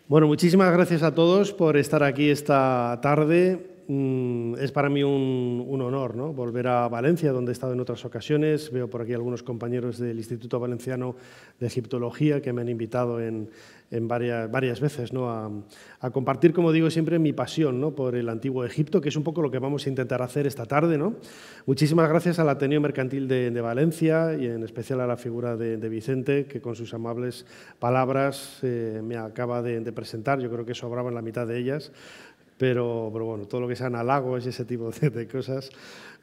Bueno, muchísimas gracias a todos por estar aquí esta tarde. Es para mí un honor, ¿no?, volver a Valencia, donde he estado en otras ocasiones. Veo por aquí algunos compañeros del Instituto Valenciano de Egiptología que me han invitado en varias veces, ¿no?, a compartir, como digo siempre, mi pasión, ¿no?, por el Antiguo Egipto, que es un poco lo que vamos a intentar hacer esta tarde, ¿no? Muchísimas gracias al Ateneo Mercantil de Valencia y en especial a la figura de Vicente, que con sus amables palabras me acaba de presentar. Yo creo que sobraban la mitad de ellas. Pero bueno, todo lo que sean halagos y ese tipo de cosas.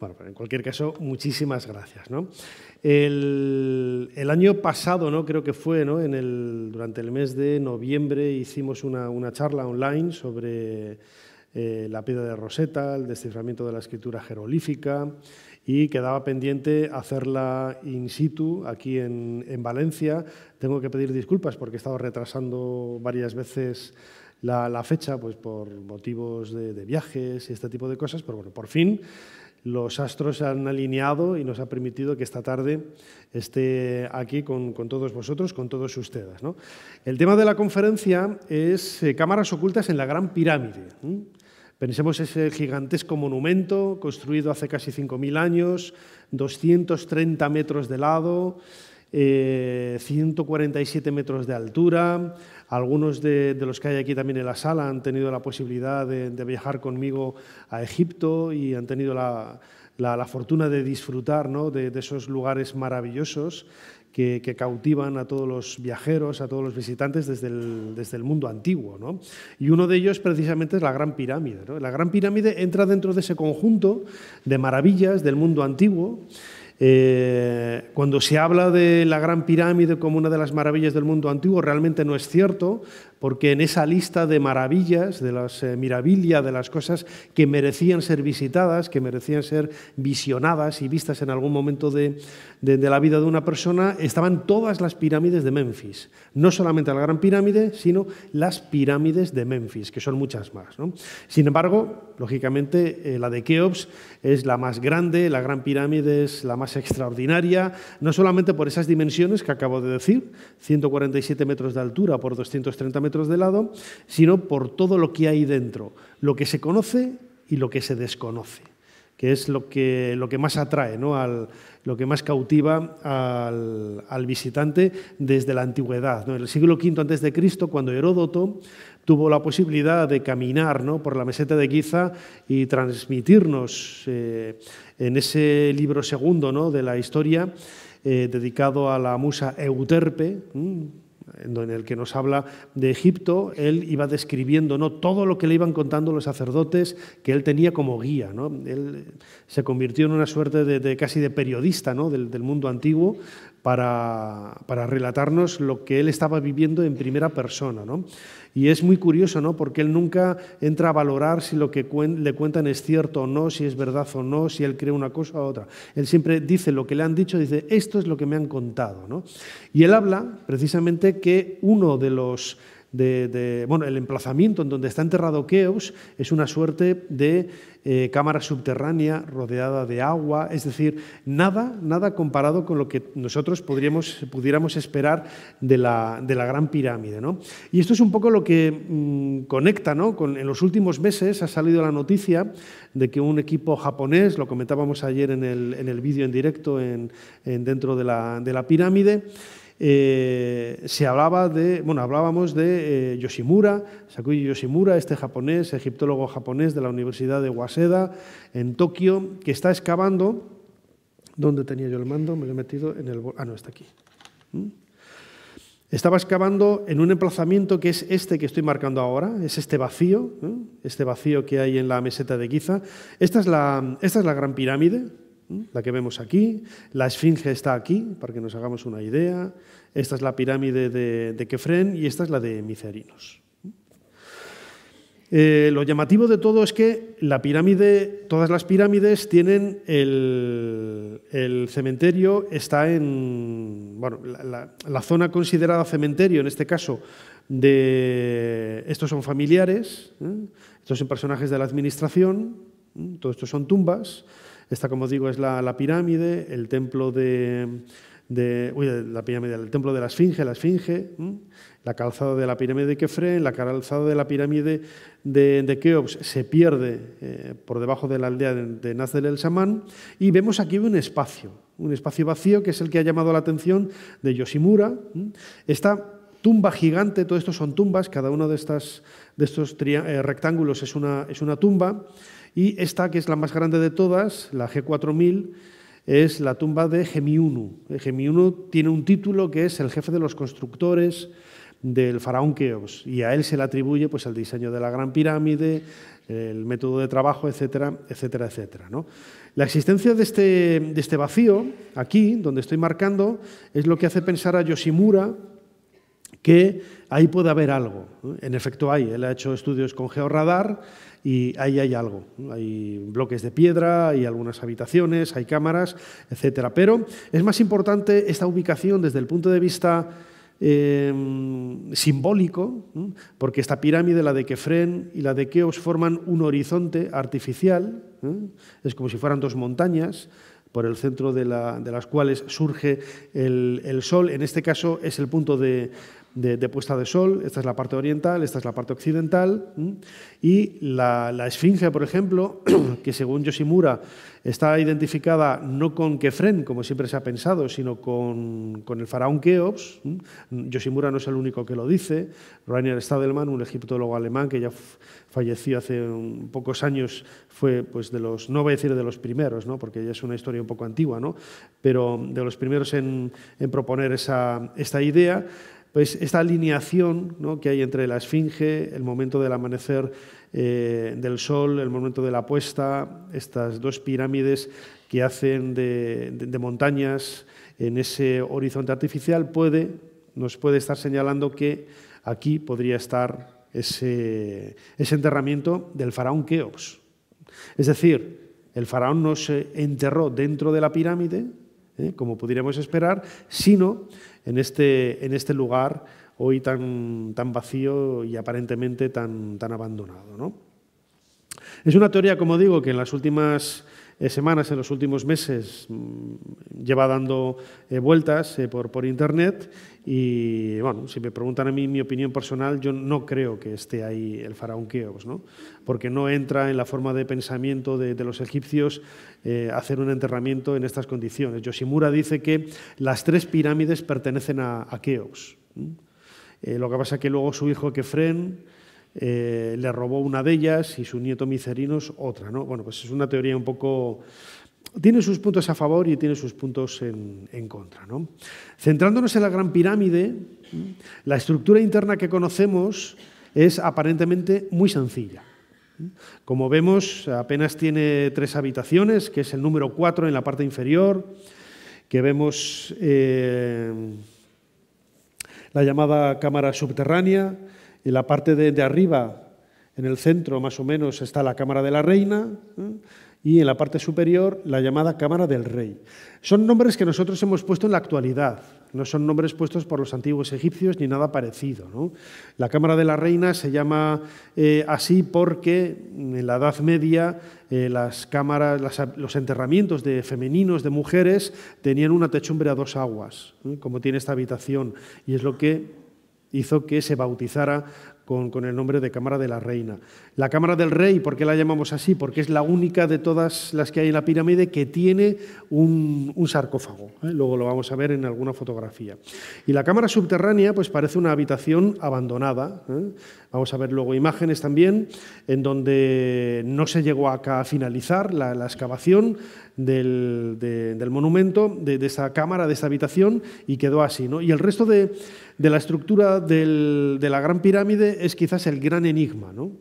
Bueno, pero en cualquier caso, muchísimas gracias, ¿no? El año pasado, ¿no?, creo que fue, ¿no?, durante el mes de noviembre hicimos una charla online sobre la piedra de Rosetta, el desciframiento de la escritura jeroglífica, y quedaba pendiente hacerla in situ aquí en Valencia. Tengo que pedir disculpas porque he estado retrasando varias veces la fecha, pues por motivos de viajes y este tipo de cosas, pero bueno, por fin los astros se han alineado y nos ha permitido que esta tarde esté aquí con todos vosotros, con todos ustedes, ¿no? El tema de la conferencia es cámaras ocultas en la Gran Pirámide. Pensemos ese gigantesco monumento construido hace casi 5.000 años, 230 metros de lado, 147 metros de altura. Algunos de los que hay aquí también en la sala han tenido la posibilidad de viajar conmigo a Egipto y han tenido la fortuna de disfrutar, ¿no?, de esos lugares maravillosos que cautivan a todos los viajeros, a todos los visitantes desde el mundo antiguo, ¿no? Y uno de ellos precisamente es la Gran Pirámide, ¿no? La Gran Pirámide entra dentro de ese conjunto de maravillas del mundo antiguo. Cuando se habla de la Gran Pirámide como una de las maravillas del mundo antiguo, realmente no es cierto, porque en esa lista de maravillas, de las mirabilia, de las cosas que merecían ser visitadas, que merecían ser visionadas y vistas en algún momento de la vida de una persona, estaban todas las pirámides de Menfis. No solamente la Gran Pirámide, sino las pirámides de Menfis, que son muchas más, ¿no? Sin embargo, lógicamente, la de Keops es la más grande, la Gran Pirámide es la más extraordinaria, no solamente por esas dimensiones que acabo de decir, 147 metros de altura por 230 metros de lado, sino por todo lo que hay dentro, lo que se conoce y lo que se desconoce, que es lo que más atrae, ¿no?, lo que más cautiva al visitante desde la antigüedad, ¿no? En el siglo V a.C., cuando Heródoto tuvo la posibilidad de caminar, ¿no?, por la meseta de Giza y transmitirnos en ese libro segundo, ¿no?, de la historia, dedicado a la musa Euterpe, en el que nos habla de Egipto, él iba describiendo, ¿no?, todo lo que le iban contando los sacerdotes que él tenía como guía, ¿no? Él se convirtió en una suerte casi de periodista, ¿no?, del mundo antiguo para relatarnos lo que él estaba viviendo en primera persona, ¿no? Y es muy curioso, ¿no?, porque él nunca entra a valorar si lo que le cuentan es cierto o no, si es verdad o no, si él cree una cosa u otra. Él siempre dice lo que le han dicho, dice, esto es lo que me han contado, ¿no? Y él habla precisamente que uno de los bueno, el emplazamiento en donde está enterrado Keops es una suerte de cámara subterránea rodeada de agua, es decir, nada comparado con lo que nosotros pudiéramos esperar de la Gran Pirámide, ¿no? Y esto es un poco lo que conecta, ¿no?, en los últimos meses ha salido la noticia de que un equipo japonés, lo comentábamos ayer en el vídeo en directo dentro de la pirámide, hablábamos de Yoshimura, Sakuji Yoshimura, este japonés, egiptólogo japonés de la Universidad de Waseda en Tokio, que está excavando. ¿Dónde tenía yo el mando? Me lo he metido en el... Ah, no, está aquí. Estaba excavando en un emplazamiento que es este que estoy marcando ahora, es este vacío que hay en la meseta de Giza. Esta es la Gran Pirámide, la que vemos aquí. La Esfinge está aquí, para que nos hagamos una idea. Esta es la pirámide de Kefren y esta es la de Micerinos. Lo llamativo de todo es que todas las pirámides tienen el cementerio, está en... Bueno, la zona considerada cementerio, en este caso, estos son familiares, estos son personajes de la administración, todo esto son tumbas. Esta, como digo, es la pirámide, el templo de la pirámide del templo de la Esfinge, la calzada de la pirámide de Kefren, la calzada de la pirámide de Keops se pierde por debajo de la aldea de Nazdel el Samán, y vemos aquí un espacio vacío que es el que ha llamado la atención de Yoshimura. Esta tumba gigante, todo esto son tumbas, cada uno de estos rectángulos es una tumba, y esta, que es la más grande de todas, la G4000, es la tumba de Gemiunu. Gemiunu tiene un título que es el jefe de los constructores del faraón Keops, y a él se le atribuye pues, el diseño de la Gran Pirámide, el método de trabajo, etcétera, etcétera, etcétera, ¿no? La existencia de este vacío, aquí, donde estoy marcando, es lo que hace pensar a Yoshimura que ahí puede haber algo. En efecto hay, él ha hecho estudios con georradar y ahí hay algo. Hay bloques de piedra, hay algunas habitaciones, hay cámaras, etcétera. Pero es más importante esta ubicación desde el punto de vista simbólico, porque esta pirámide, la de Kefren y la de Keops, forman un horizonte artificial, es como si fueran dos montañas, por el centro de las cuales surge el sol. En este caso es el punto de puesta de sol. Esta es la parte oriental, esta es la parte occidental, y la Esfinge, por ejemplo, que según Yoshimura está identificada no con Kefren, como siempre se ha pensado, sino con el faraón Keops. Yoshimura no es el único que lo dice. Rainer Stadelmann, un egiptólogo alemán que ya falleció hace pocos años, fue pues, no voy a decir de los primeros, ¿no? Porque ya es una historia un poco antigua, ¿no? Pero de los primeros en proponer esta idea. Pues esta alineación, ¿no?, que hay entre la Esfinge, el momento del amanecer del sol, el momento de la puesta, estas dos pirámides que hacen de montañas en ese horizonte artificial, nos puede estar señalando que aquí podría estar ese enterramiento del faraón Keops. Es decir, el faraón no se enterró dentro de la pirámide, como podríamos esperar, sino en este lugar hoy tan vacío y aparentemente tan abandonado, ¿no? Es una teoría, como digo, que en las últimas semanas, en los últimos meses, lleva dando vueltas por Internet, y bueno, si me preguntan a mí mi opinión personal, yo no creo que esté ahí el faraón Keops, ¿no? Porque no entra en la forma de pensamiento de los egipcios hacer un enterramiento en estas condiciones. Yoshimura dice que las tres pirámides pertenecen a Keops. Lo que pasa es que luego su hijo Kefren le robó una de ellas y su nieto Micerinos otra, ¿no? Bueno, pues es una teoría un poco... Tiene sus puntos a favor y tiene sus puntos en contra, ¿no? Centrándonos en la Gran Pirámide, la estructura interna que conocemos es aparentemente muy sencilla. Como vemos, apenas tiene 3 habitaciones, que es el número 4 en la parte inferior, que vemos la llamada cámara subterránea. En la parte de arriba, en el centro más o menos, está la cámara de la reina, y en la parte superior la llamada cámara del rey. Son nombres que nosotros hemos puesto en la actualidad, no son nombres puestos por los antiguos egipcios ni nada parecido, ¿no? La cámara de la reina se llama así porque en la Edad Media las cámaras, los enterramientos de femeninos, de mujeres, tenían una techumbre a 2 aguas, como tiene esta habitación, y es lo que hizo que se bautizara con el nombre de Cámara de la Reina. La Cámara del Rey, ¿por qué la llamamos así? Porque es la única de todas las que hay en la pirámide que tiene un sarcófago. Luego lo vamos a ver en alguna fotografía. Y la cámara subterránea pues parece una habitación abandonada. Vamos a ver luego imágenes también en donde no se llegó acá a finalizar la excavación del monumento, de esta cámara, de esta habitación, y quedó así, ¿no? Y el resto de la estructura de la Gran Pirámide es quizás el gran enigma, ¿no?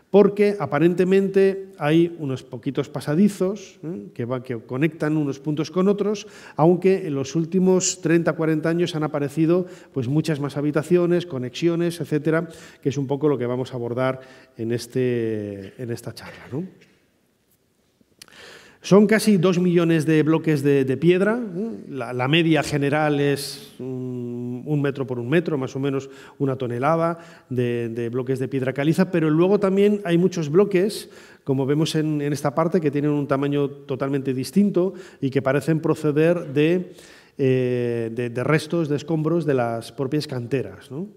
Porque aparentemente hay unos poquitos pasadizos que conectan unos puntos con otros, aunque en los últimos 30 o 40 años han aparecido pues, muchas más habitaciones, conexiones, etcétera, que es un poco lo que vamos a abordar en esta charla, ¿no? Son casi 2 millones de bloques de piedra. La media general es 1 metro por 1 metro, más o menos 1 tonelada de bloques de piedra caliza, pero luego también hay muchos bloques, como vemos en esta parte, que tienen un tamaño totalmente distinto y que parecen proceder de de restos, de escombros de las propias canteras, ¿no?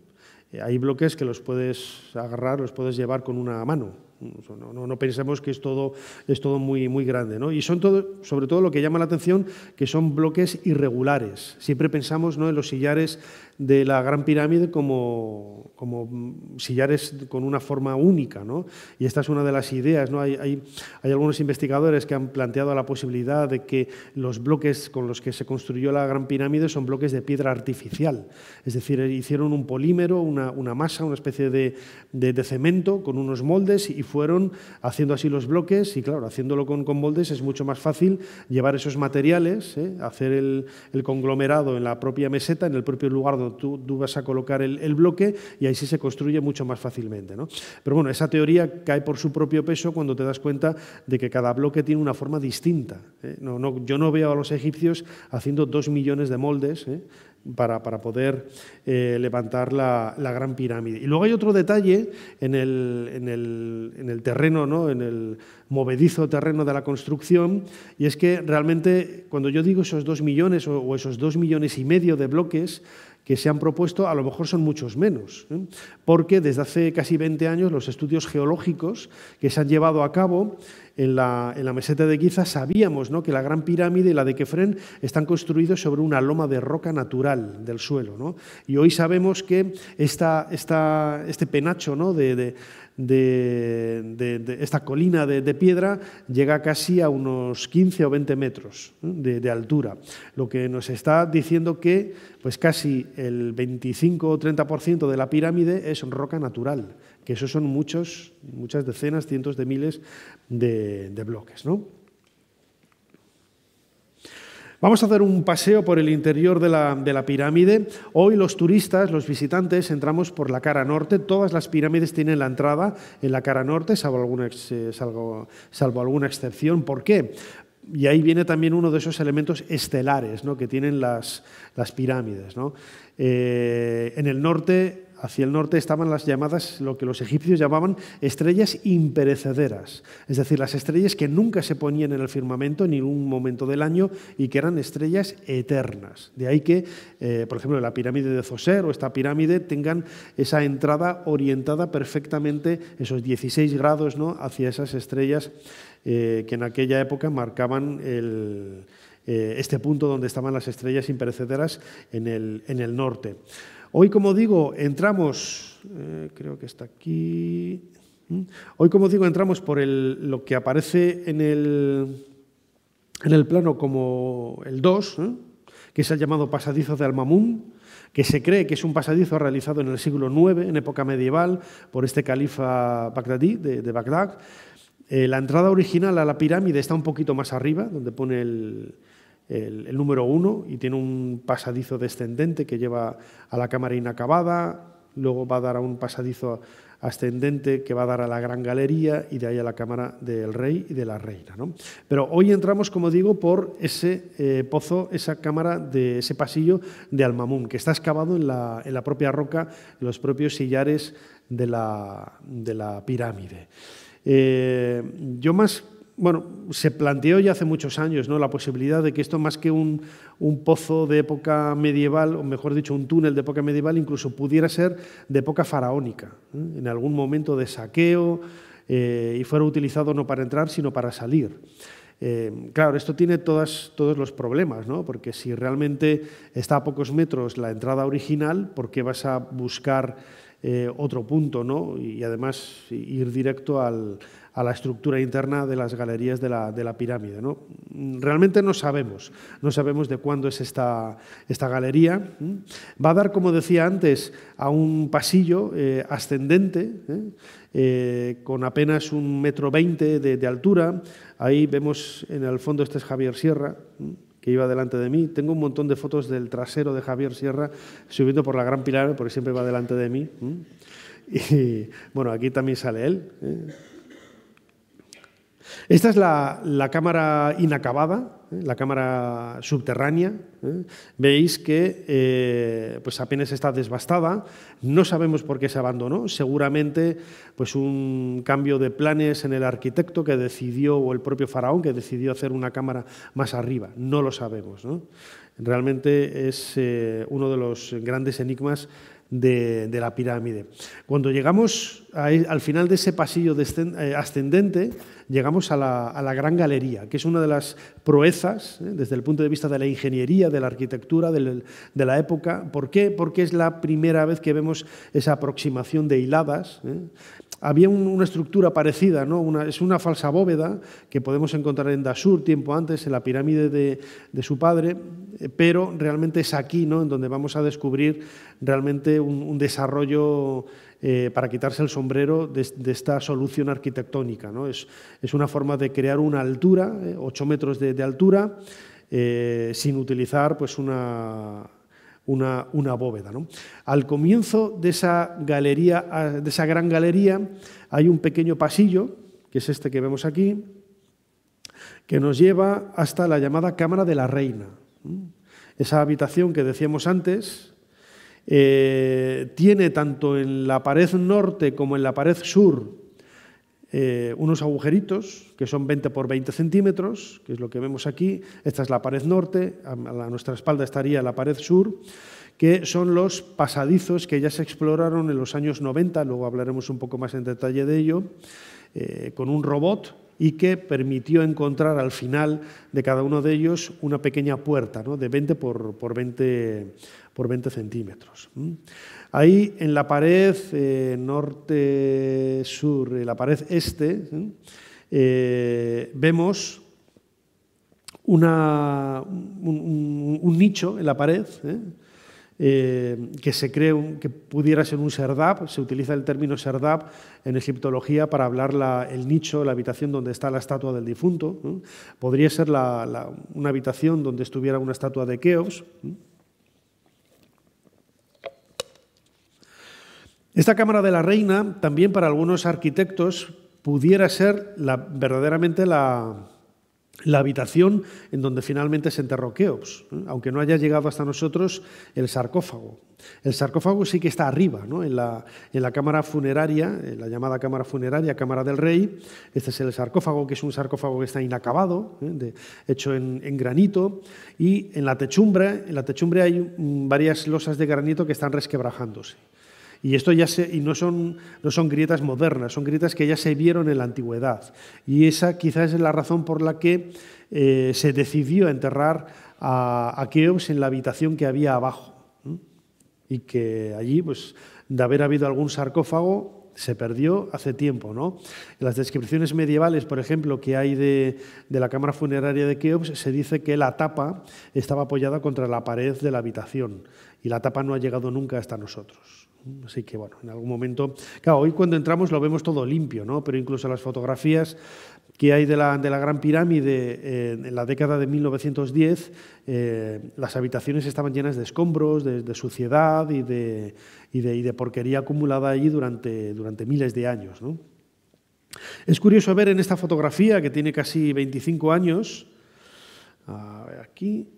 Hay bloques que los puedes agarrar, los puedes llevar con una mano. No pensemos que es todo muy, muy grande, ¿no? Y son sobre todo lo que llama la atención, que son bloques irregulares. Siempre pensamos, ¿no?, en los sillares de la Gran Pirámide como sillares con una forma única, ¿no? Y esta es una de las ideas, ¿no? Hay algunos investigadores que han planteado la posibilidad de que los bloques con los que se construyó la Gran Pirámide son bloques de piedra artificial. Es decir, hicieron un polímero, una masa, una especie de cemento con unos moldes y fueron haciendo así los bloques. Y claro, haciéndolo con moldes es mucho más fácil llevar esos materiales, hacer el conglomerado en la propia meseta, en el propio lugar donde tú vas a colocar el bloque, y ahí sí se construye mucho más fácilmente, ¿no? Pero bueno, esa teoría cae por su propio peso cuando te das cuenta de que cada bloque tiene una forma distinta. Yo no veo a los egipcios haciendo 2 millones de moldes para poder levantar la Gran Pirámide. Y luego hay otro detalle en el terreno, ¿no?, en el movedizo terreno de la construcción, y es que realmente cuando yo digo esos 2 millones o esos 2,5 millones de bloques que se han propuesto, a lo mejor son muchos menos, porque desde hace casi 20 años los estudios geológicos que se han llevado a cabo en la meseta de Giza sabíamos, ¿no?, que la Gran Pirámide y la de Kefren están construidos sobre una loma de roca natural del suelo, ¿no? Y hoy sabemos que este penacho, ¿no?, de esta colina de piedra llega casi a unos 15 o 20 metros de altura, lo que nos está diciendo que pues casi el 25 o 30% de la pirámide es roca natural, que esos son muchas decenas, cientos de miles de bloques, ¿no? Vamos a hacer un paseo por el interior de la pirámide. Hoy los turistas, los visitantes, entramos por la cara norte. Todas las pirámides tienen la entrada en la cara norte, salvo alguna excepción. ¿Por qué? Y ahí viene también uno de esos elementos estelares, ¿no?, que tienen las pirámides, ¿no? En el norte, hacia el norte, estaban las llamadas, lo que los egipcios llamaban estrellas imperecederas, es decir, las estrellas que nunca se ponían en el firmamento en ningún momento del año y que eran estrellas eternas. De ahí que, por ejemplo, la pirámide de Zoser o esta pirámide tengan esa entrada orientada perfectamente, esos 16 grados, ¿no?, hacia esas estrellas que en aquella época marcaban este punto donde estaban las estrellas imperecederas en el norte. Hoy, como digo, entramos, creo que está aquí. Hoy, como digo, entramos por lo que aparece en el plano como el 2, que es el llamado pasadizo de Al-Mamun, que se cree que es un pasadizo realizado en el siglo IX, en época medieval, por este califa bagdadí de Bagdad. La entrada original a la pirámide está un poquito más arriba, donde pone el número 1, y tiene un pasadizo descendente que lleva a la cámara inacabada, luego va a dar a un pasadizo ascendente que va a dar a la gran galería y de ahí a la cámara del rey y de la reina, ¿no? Pero hoy entramos, como digo, por ese pozo, esa cámara, ese pasillo de Al-Mamun, que está excavado en la propia roca, en los propios sillares de la pirámide. Se planteó ya hace muchos años, ¿no?, la posibilidad de que esto, más que un pozo de época medieval, o mejor dicho, un túnel de época medieval, incluso pudiera ser de época faraónica, en algún momento de saqueo, y fuera utilizado no para entrar, sino para salir. Claro, esto tiene todos los problemas, ¿no?, porque si realmente está a pocos metros la entrada original, ¿por qué vas a buscar otro punto, ¿no?, y además ir directo a la estructura interna de las galerías de la pirámide, ¿no? Realmente no sabemos de cuándo es esta galería. Va a dar, como decía antes, a un pasillo ascendente, con apenas 1,20 m de altura. Ahí vemos en el fondo, este es Javier Sierra, que iba delante de mí. Tengo un montón de fotos del trasero de Javier Sierra subiendo por la Gran Pirámide, porque siempre va delante de mí. Y bueno, aquí también sale él. Esta es la cámara inacabada, la cámara subterránea. Veis que pues apenas está desbastada. No sabemos por qué se abandonó. Seguramente pues un cambio de planes en el arquitecto que decidió, o el propio faraón que decidió hacer una cámara más arriba. No lo sabemos, ¿no? Realmente es uno de los grandes enigmas de la pirámide. Cuando llegamos al final de ese pasillo ascendente, llegamos a la Gran Galería, que es una de las proezas desde el punto de vista de la ingeniería, de la arquitectura de la época. ¿Por qué? Porque es la primera vez que vemos esa aproximación de hiladas. Había una estructura parecida, ¿no? Es una falsa bóveda que podemos encontrar en Dashur tiempo antes, en la pirámide de su padre, pero realmente es aquí, ¿no?, en donde vamos a descubrir realmente un desarrollo para quitarse el sombrero de esta solución arquitectónica, ¿no? Es una forma de crear una altura, 8 metros de altura, sin utilizar pues una bóveda, ¿no? Al comienzo de esa galería, de esa gran galería, hay un pequeño pasillo, que es este que vemos aquí, que nos lleva hasta la llamada Cámara de la Reina. Esa habitación que decíamos antes tiene tanto en la pared norte como en la pared sur unos agujeritos que son 20 por 20 centímetros, que es lo que vemos aquí. Esta es la pared norte, a nuestra espalda estaría la pared sur, que son los pasadizos que ya se exploraron en los años 90, luego hablaremos un poco más en detalle de ello, con un robot, y que permitió encontrar al final de cada uno de ellos una pequeña puerta, ¿no?, de 20 por 20 centímetros. Ahí en la pared norte-sur, en la pared este, vemos un nicho en la pared, que se cree que pudiera ser un serdab. Se utiliza el término serdab en egiptología para hablar el nicho, la habitación donde está la estatua del difunto. Podría ser una habitación donde estuviera una estatua de Keops. Esta Cámara de la Reina, también para algunos arquitectos, pudiera ser verdaderamente la habitación en donde finalmente se enterró Keops, aunque no haya llegado hasta nosotros el sarcófago. El sarcófago sí que está arriba, ¿no?, en la cámara funeraria, la llamada cámara funeraria, Cámara del Rey. Este es el sarcófago, que es un sarcófago que está inacabado, hecho en granito, y en la techumbre hay varias losas de granito que están resquebrajándose. Y esto no son grietas modernas, son grietas que ya se vieron en la antigüedad. Y esa quizás es la razón por la que se decidió enterrar a Keops en la habitación que había abajo. Y que allí, pues, de haber habido algún sarcófago, se perdió hace tiempo, ¿no? En las descripciones medievales, por ejemplo, que hay de la cámara funeraria de Keops, se dice que la tapa estaba apoyada contra la pared de la habitación. Y la tapa no ha llegado nunca hasta nosotros. Así que, bueno, en algún momento... Claro, hoy cuando entramos lo vemos todo limpio, ¿no? Pero incluso las fotografías que hay de la Gran Pirámide en la década de 1910, las habitaciones estaban llenas de escombros, de suciedad y de porquería acumulada allí durante miles de años, ¿no? Es curioso ver en esta fotografía, que tiene casi 25 años, a ver aquí...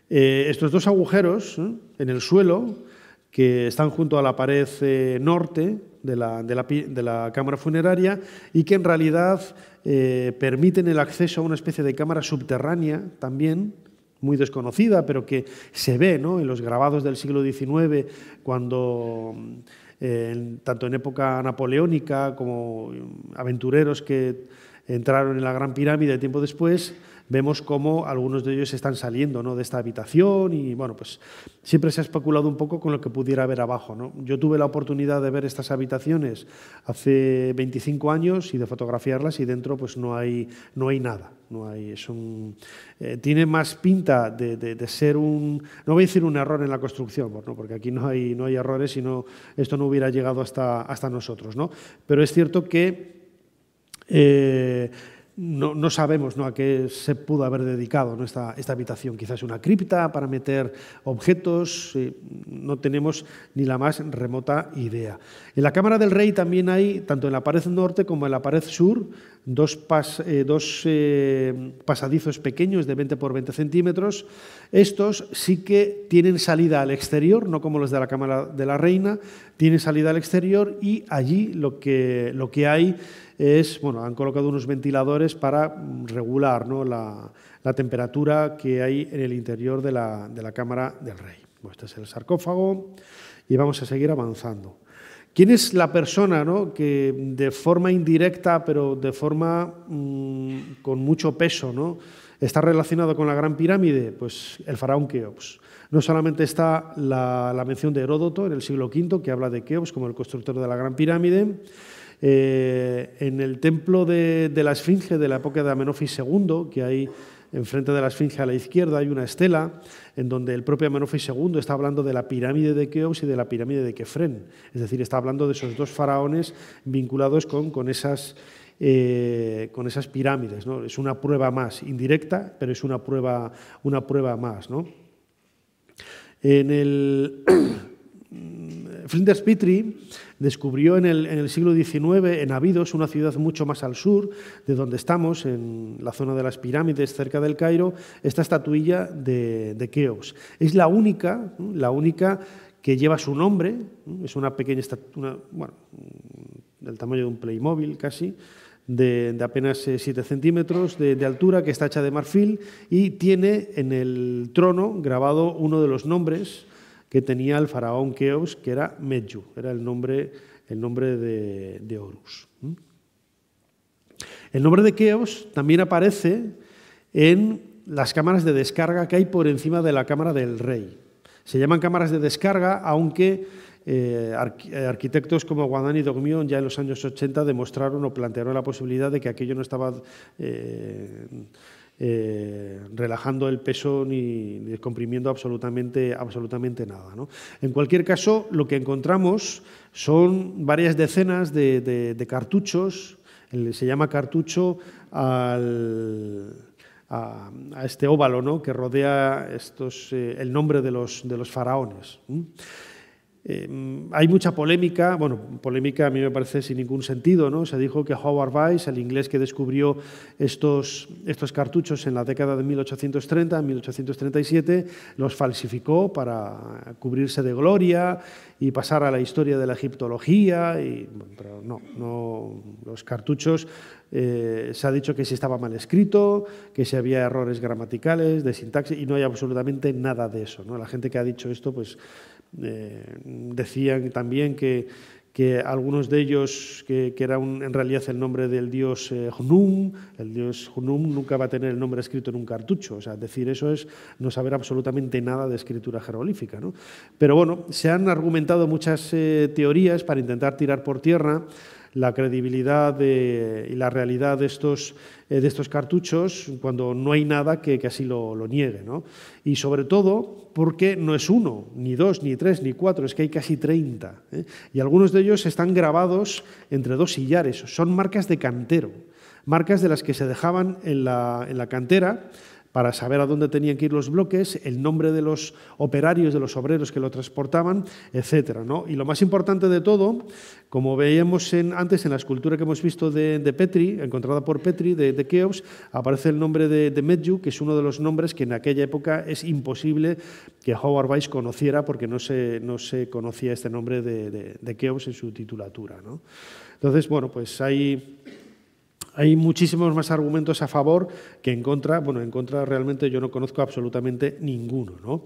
estos dos agujeros en el suelo que están junto a la pared norte de la cámara funeraria y que en realidad permiten el acceso a una especie de cámara subterránea también, muy desconocida, pero que se ve, ¿no?, en los grabados del siglo XIX, cuando tanto en época napoleónica como aventureros que entraron en la Gran Pirámide tiempo después, vemos cómo algunos de ellos están saliendo, ¿no?, de esta habitación y, bueno, pues siempre se ha especulado un poco con lo que pudiera haber abajo, ¿no? Yo tuve la oportunidad de ver estas habitaciones hace 25 años y de fotografiarlas, y dentro pues no hay nada. Tiene más pinta de ser no voy a decir un error en la construcción, ¿no?, porque aquí no hay errores, sino esto no hubiera llegado hasta nosotros, ¿no? Pero es cierto que no sabemos, ¿no?, a qué se pudo haber dedicado, ¿no?, esta habitación. Quizás una cripta para meter objetos, no tenemos ni la más remota idea. En la Cámara del Rey también hay, tanto en la pared norte como en la pared sur, dos pasadizos pequeños de 20 por 20 centímetros. Estos sí que tienen salida al exterior, no como los de la Cámara de la Reina, tienen salida al exterior, y allí lo que hay es, bueno, han colocado unos ventiladores para regular, ¿no?, la temperatura que hay en el interior de la Cámara del Rey. Bueno, este es el sarcófago y vamos a seguir avanzando. ¿Quién es la persona, ¿no?, que de forma indirecta, pero de forma con mucho peso, ¿no?, está relacionado con la Gran Pirámide? Pues el faraón Keops. No solamente está la mención de Heródoto en el siglo V, que habla de Keops como el constructor de la Gran Pirámide. En el templo de la Esfinge de la época de Amenofis II, que hay enfrente de la Esfinge a la izquierda, hay una estela en donde el propio Amenofis II está hablando de la pirámide de Keops y de la pirámide de Kefren. Es decir, está hablando de esos dos faraones vinculados con esas pirámides, ¿no? Es una prueba más, indirecta, pero es una prueba más, ¿no? En el Flinders Petrie descubrió en el siglo XIX, en Abidos, una ciudad mucho más al sur de donde estamos, en la zona de las pirámides, cerca del Cairo, esta estatuilla de Keops. Es la única que lleva su nombre, es una pequeña estatua, bueno, del tamaño de un Playmobil casi, de apenas 7 centímetros de altura, que está hecha de marfil, y tiene en el trono grabado uno de los nombres que tenía el faraón Keops, que era Medju, era el nombre de Horus. El nombre de Keops también aparece en las cámaras de descarga que hay por encima de la Cámara del Rey. Se llaman cámaras de descarga, aunque arquitectos como Guadani y Dogmion ya en los años 80 demostraron o plantearon la posibilidad de que aquello no estaba relajando el peso ni descomprimiendo absolutamente nada, ¿no? En cualquier caso, lo que encontramos son varias decenas de cartuchos. Se llama cartucho a este óvalo, ¿no?, que rodea el nombre de los faraones. Hay mucha polémica, bueno, polémica a mí me parece sin ningún sentido, ¿no? Se dijo que Howard Weiss, el inglés que descubrió estos cartuchos en la década de 1830, 1837, los falsificó para cubrirse de gloria y pasar a la historia de la egiptología, pero no, los cartuchos se ha dicho que si estaba mal escrito, que si había errores gramaticales, de sintaxis, y no hay absolutamente nada de eso, ¿no? La gente que ha dicho esto, pues decían también que algunos de ellos, que era en realidad el nombre del dios Hnum, el dios Hnum nunca va a tener el nombre escrito en un cartucho. O sea, decir eso es no saber absolutamente nada de escritura jeroglífica, ¿no? Pero bueno, se han argumentado muchas teorías para intentar tirar por tierra la credibilidad y la realidad de estos cartuchos, cuando no hay nada que así lo niegue, ¿no? Y sobre todo porque no es uno, ni dos, ni tres, ni cuatro, es que hay casi 30, ¿eh? Y algunos de ellos están grabados entre dos sillares, son marcas de cantero, marcas de las que se dejaban en la cantera para saber a dónde tenían que ir los bloques, el nombre de los operarios, de los obreros que lo transportaban, etcétera, ¿no? Y lo más importante de todo, como veíamos antes en la escultura que hemos visto de Petrie, encontrada por Petrie, de Keops, aparece el nombre de Medju, que es uno de los nombres que en aquella época es imposible que Howard Weiss conociera, porque no se conocía este nombre de Keops en su titulatura, ¿no? Entonces, bueno, pues hay muchísimos más argumentos a favor que en contra. Bueno, en contra realmente yo no conozco absolutamente ninguno, ¿no?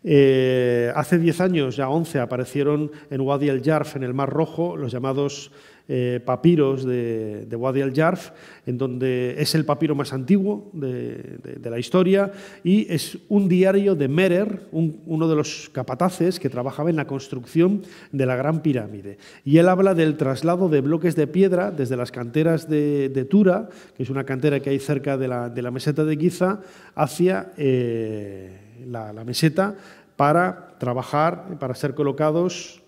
Hace 10 años, ya 11, aparecieron en Wadi el-Jarf, en el Mar Rojo, los llamados papiros de Wadi el-Jarf, en donde es el papiro más antiguo de la historia, y es un diario de Merer, uno de los capataces que trabajaba en la construcción de la Gran Pirámide. Y él habla del traslado de bloques de piedra desde las canteras de Tura, que es una cantera que hay cerca de la meseta de Giza, hacia la meseta para trabajar, para ser colocados,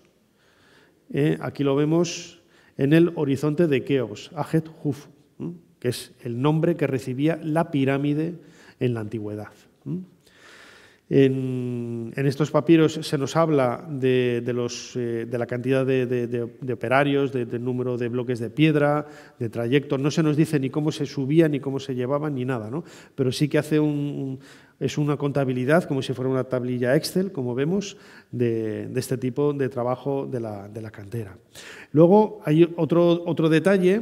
aquí lo vemos, en el horizonte de Keops, Ajet Hufu. que es el nombre que recibía la pirámide en la antigüedad. En estos papiros se nos habla de la cantidad de operarios, del número de bloques de piedra, de trayectos. No se nos dice ni cómo se subían, ni cómo se llevaban, ni nada, ¿no? Pero sí que hace es una contabilidad, como si fuera una tablilla Excel, como vemos, de este tipo de trabajo de la cantera. Luego hay otro detalle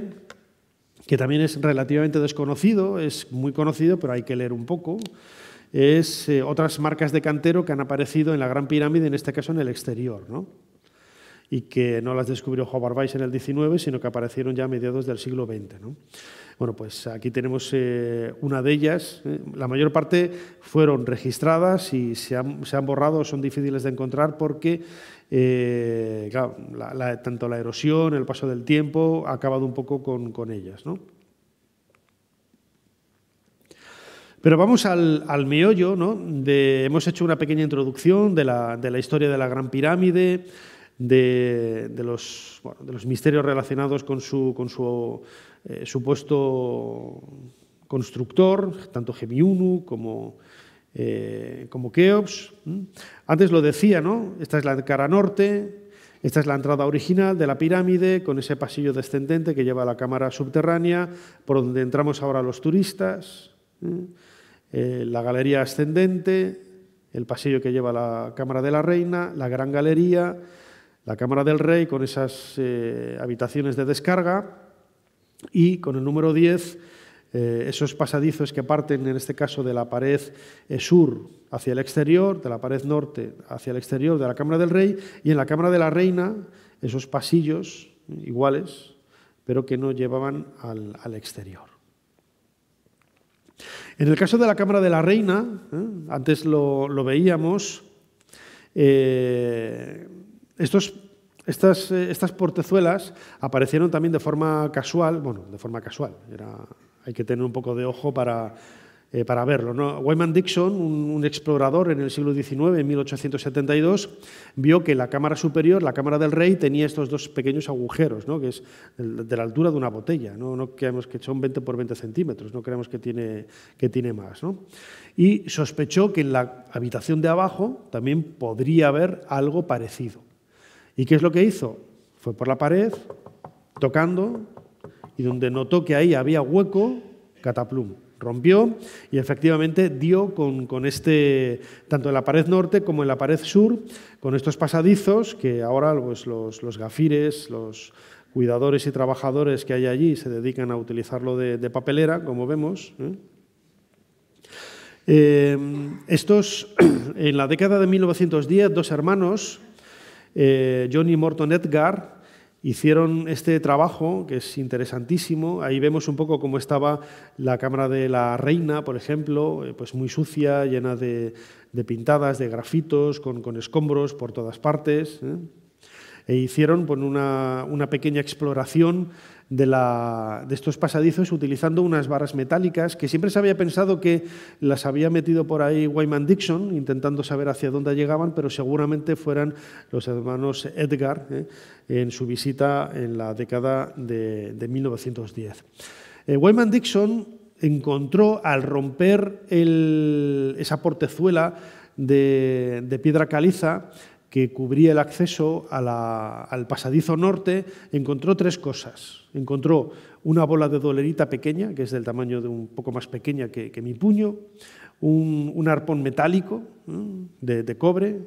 que también es relativamente desconocido, es muy conocido, pero hay que leer un poco. Es otras marcas de cantero que han aparecido en la Gran Pirámide, en este caso en el exterior, ¿no? Y que no las descubrió Howard Weiss en el XIX, sino que aparecieron ya a mediados del siglo XX, ¿no? Bueno, pues aquí tenemos una de ellas. La mayor parte fueron registradas y se han borrado, son difíciles de encontrar porque claro, tanto la erosión, el paso del tiempo, ha acabado un poco con ellas, ¿no? Pero vamos al meollo, ¿no? Hemos hecho una pequeña introducción de la historia de la Gran Pirámide, de los misterios relacionados con su supuesto constructor, tanto Gemiunu como Keops. Antes lo decía, ¿no? Esta es la cara norte, esta es la entrada original de la pirámide, con ese pasillo descendente que lleva a la cámara subterránea, por donde entramos ahora los turistas. La galería ascendente, el pasillo que lleva a la Cámara de la Reina, la Gran Galería, la Cámara del Rey con esas habitaciones de descarga y con el número 10 esos pasadizos que parten en este caso de la pared sur hacia el exterior, de la pared norte hacia el exterior de la Cámara del Rey, y en la Cámara de la Reina esos pasillos iguales pero que no llevaban al exterior. En el caso de la Cámara de la Reina, antes lo veíamos, estas portezuelas aparecieron también de forma casual, hay que tener un poco de ojo para verlo, ¿no? Wyman Dixon, un explorador en el siglo XIX, en 1872, vio que la cámara superior, la Cámara del Rey, tenía estos dos pequeños agujeros, ¿no? Que es de la altura de una botella, no creemos que son 20 por 20 centímetros, no creemos que tiene más, ¿no? Y sospechó que en la habitación de abajo también podría haber algo parecido. ¿Y qué es lo que hizo? Fue por la pared, tocando, y donde notó que ahí había hueco, cataplum. Rompió y efectivamente dio con tanto en la pared norte como en la pared sur, con estos pasadizos que ahora pues, los gafires, los cuidadores y trabajadores que hay allí se dedican a utilizarlo de papelera, como vemos. Estos, en la década de 1910, dos hermanos, John y Morton Edgar, hicieron este trabajo, que es interesantísimo. Ahí vemos un poco cómo estaba la Cámara de la Reina, por ejemplo, pues muy sucia, llena de pintadas, de grafitos, con escombros por todas partes. E hicieron pues, una pequeña exploración de estos pasadizos utilizando unas varas metálicas que siempre se había pensado que las había metido por ahí Wyman Dixon, intentando saber hacia dónde llegaban, pero seguramente fueran los hermanos Edgar en su visita en la década de 1910. Wyman Dixon encontró, al romper esa portezuela de piedra caliza que cubría el acceso al pasadizo norte, encontró tres cosas. Encontró una bola de dolerita pequeña, que es del tamaño de un poco más pequeña que mi puño, un arpón metálico de cobre,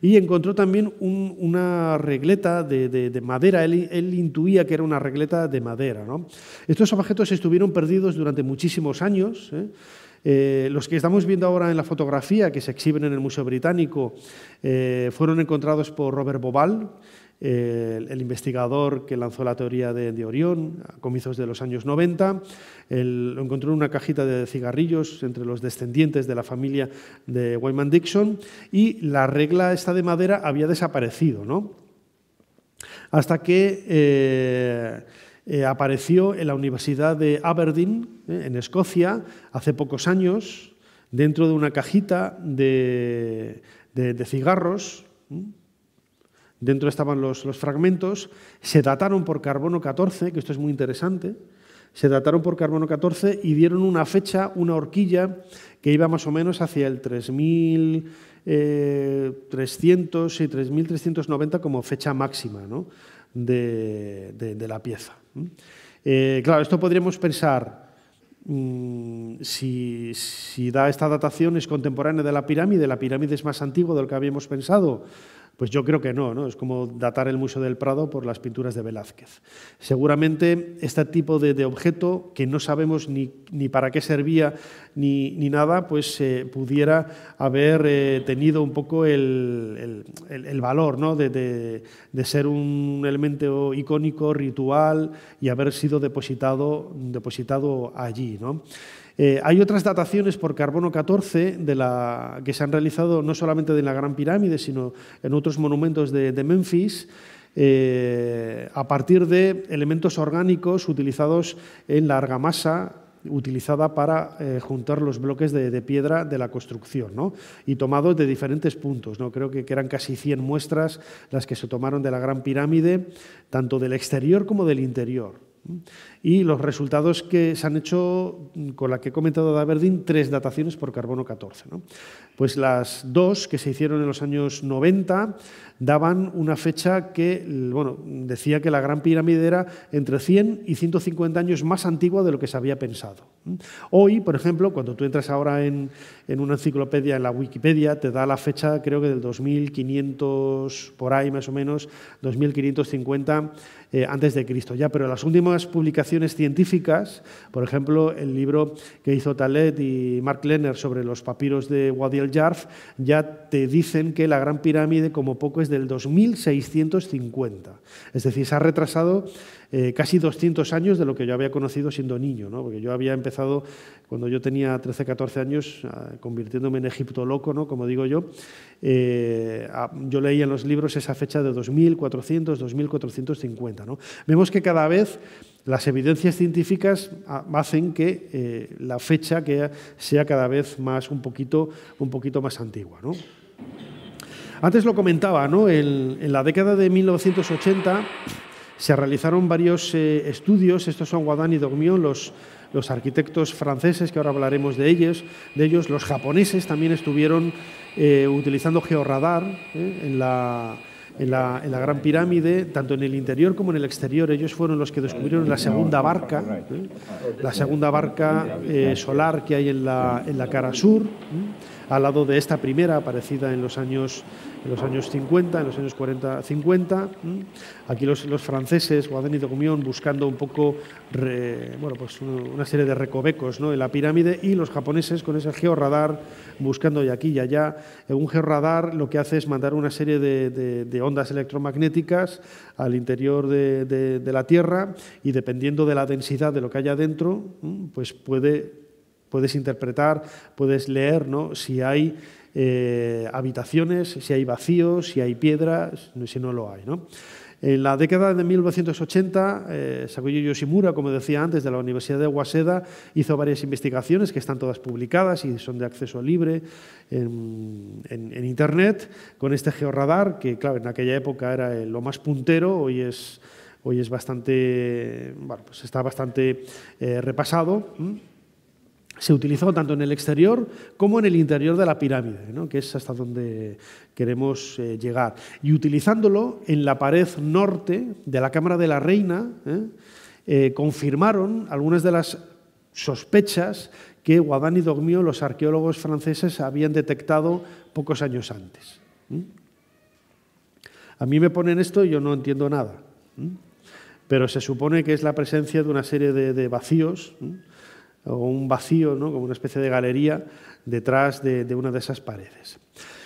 y encontró también una regleta de madera. Él intuía que era una regleta de madera, ¿no? Estos objetos estuvieron perdidos durante muchísimos años. Los que estamos viendo ahora en la fotografía, que se exhiben en el Museo Británico, fueron encontrados por Robert Bauval, el investigador que lanzó la teoría de Orión a comienzos de los años 90. Lo encontró en una cajita de cigarrillos entre los descendientes de la familia de Wyman Dixon, y la regla esta de madera había desaparecido, ¿no? Hasta que apareció en la Universidad de Aberdeen, en Escocia, hace pocos años, dentro de una cajita de cigarros. Dentro estaban los fragmentos, se dataron por carbono 14, que esto es muy interesante, se dataron por carbono 14 y dieron una fecha, una horquilla, que iba más o menos hacia el 3300 y 3390 como fecha máxima, ¿no?, de la pieza. Claro, esto podríamos pensar, si esta datación es contemporánea de la pirámide es más antigua de lo que habíamos pensado. Pues yo creo que no, es como datar el Museo del Prado por las pinturas de Velázquez. Seguramente este tipo de objeto, que no sabemos ni para qué servía ni nada, pues pudiera haber tenido un poco el valor, ¿no?, de ser un elemento icónico, ritual, y haber sido depositado allí, ¿no? Hay otras dataciones por carbono 14 que se han realizado no solamente de la Gran Pirámide, sino en otros monumentos de Memphis, a partir de elementos orgánicos utilizados en la argamasa utilizada para juntar los bloques de piedra de la construcción, ¿no?, y tomados de diferentes puntos, ¿no? Creo que eran casi 100 muestras las que se tomaron de la Gran Pirámide, tanto del exterior como del interior. Y los resultados que se han hecho, con la que he comentado de Aberdeen, 3 dataciones por carbono 14, ¿no? Pues las 2 que se hicieron en los años 90 daban una fecha que, bueno, decía que la Gran Pirámide era entre 100 y 150 años más antigua de lo que se había pensado. Hoy, por ejemplo, cuando tú entras ahora en una enciclopedia, en la Wikipedia, te da la fecha, creo que del 2500, por ahí más o menos, 2550 antes de Cristo ya, pero las últimas publicaciones científicas, por ejemplo, el libro que hizo Talet y Mark Lehner sobre los papiros de Wadi el-Jarf, ya te dicen que la Gran Pirámide como poco es del 2650. Es decir, se ha retrasado casi 200 años de lo que yo había conocido siendo niño, ¿no? Porque yo había empezado, cuando yo tenía 13, 14 años, convirtiéndome en egiptoloco, ¿no?, como digo yo. Yo leía en los libros esa fecha de 2400, 2450, ¿no? Vemos que cada vez las evidencias científicas hacen que la fecha que sea cada vez más un poquito más antigua, ¿no? Antes lo comentaba, ¿no? En la década de 1980 se realizaron varios estudios. Estos son Guadin y Dormion, los arquitectos franceses, que ahora hablaremos de ellos. Los japoneses también estuvieron utilizando georradar en la Gran Pirámide, tanto en el interior como en el exterior. Ellos fueron los que descubrieron la segunda barca solar que hay en la cara sur, al lado de esta primera, aparecida en los años 50, en los años 40-50. Aquí los franceses, Guadin y Dormion, buscando un poco pues una serie de recovecos, ¿no?, en la pirámide, y los japoneses con ese georradar buscando y aquí y allá. Un georradar lo que hace es mandar una serie de ondas electromagnéticas al interior de la Tierra, y dependiendo de la densidad de lo que haya dentro, pues puedes interpretar, puedes leer, ¿no?, si hay habitaciones, si hay vacíos, si hay piedras, si no lo hay, ¿no? En la década de 1980, Sakuyo Yoshimura, como decía antes, de la Universidad de Waseda, hizo varias investigaciones que están todas publicadas y son de acceso libre en Internet, con este georradar, que claro, en aquella época era lo más puntero. Hoy es bastante, bueno, pues está bastante repasado. Se utilizó tanto en el exterior como en el interior de la pirámide, ¿no?, que es hasta donde queremos llegar. Y utilizándolo en la pared norte de la Cámara de la Reina, confirmaron algunas de las sospechas que Guadin y Dormion, los arqueólogos franceses, habían detectado pocos años antes. A mí me ponen esto y yo no entiendo nada, pero se supone que es la presencia de una serie de vacíos, o un vacío, ¿no?, como una especie de galería detrás de una de esas paredes.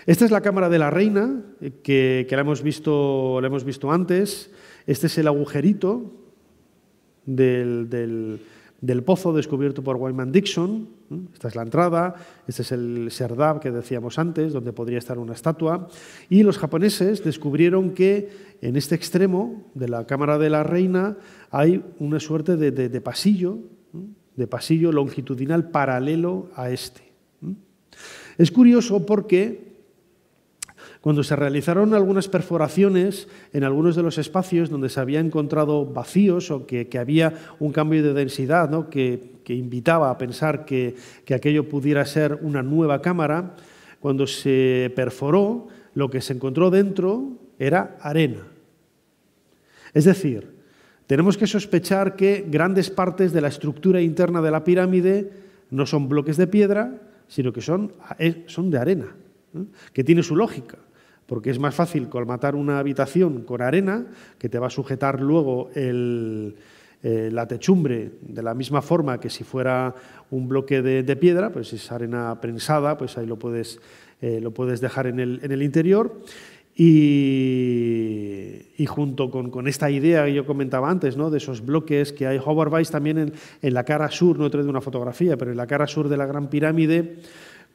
Esta es la Cámara de la Reina, que la hemos visto antes. Este es el agujerito del pozo descubierto por Wyman Dixon. Esta es la entrada, este es el serdab que decíamos antes, donde podría estar una estatua. Y los japoneses descubrieron que en este extremo de la Cámara de la Reina hay una suerte de pasillo longitudinal paralelo a este. Es curioso porque Cuando se realizaron algunas perforaciones en algunos de los espacios donde se había encontrado vacíos o que había un cambio de densidad, ¿no?, que invitaba a pensar que aquello pudiera ser una nueva cámara, cuando se perforó, lo que se encontró dentro era arena. Es decir, tenemos que sospechar que grandes partes de la estructura interna de la pirámide no son bloques de piedra, sino que son de arena, ¿eh?, que tiene su lógica, porque es más fácil colmatar una habitación con arena, que te va a sujetar luego la techumbre de la misma forma que si fuera un bloque de piedra, pues es arena prensada, pues ahí lo puedes dejar en el interior. Y junto con esta idea que yo comentaba antes, ¿no?, de esos bloques que hay, Howard Weiss también en la cara sur, no he traído una fotografía, pero en la cara sur de la Gran Pirámide,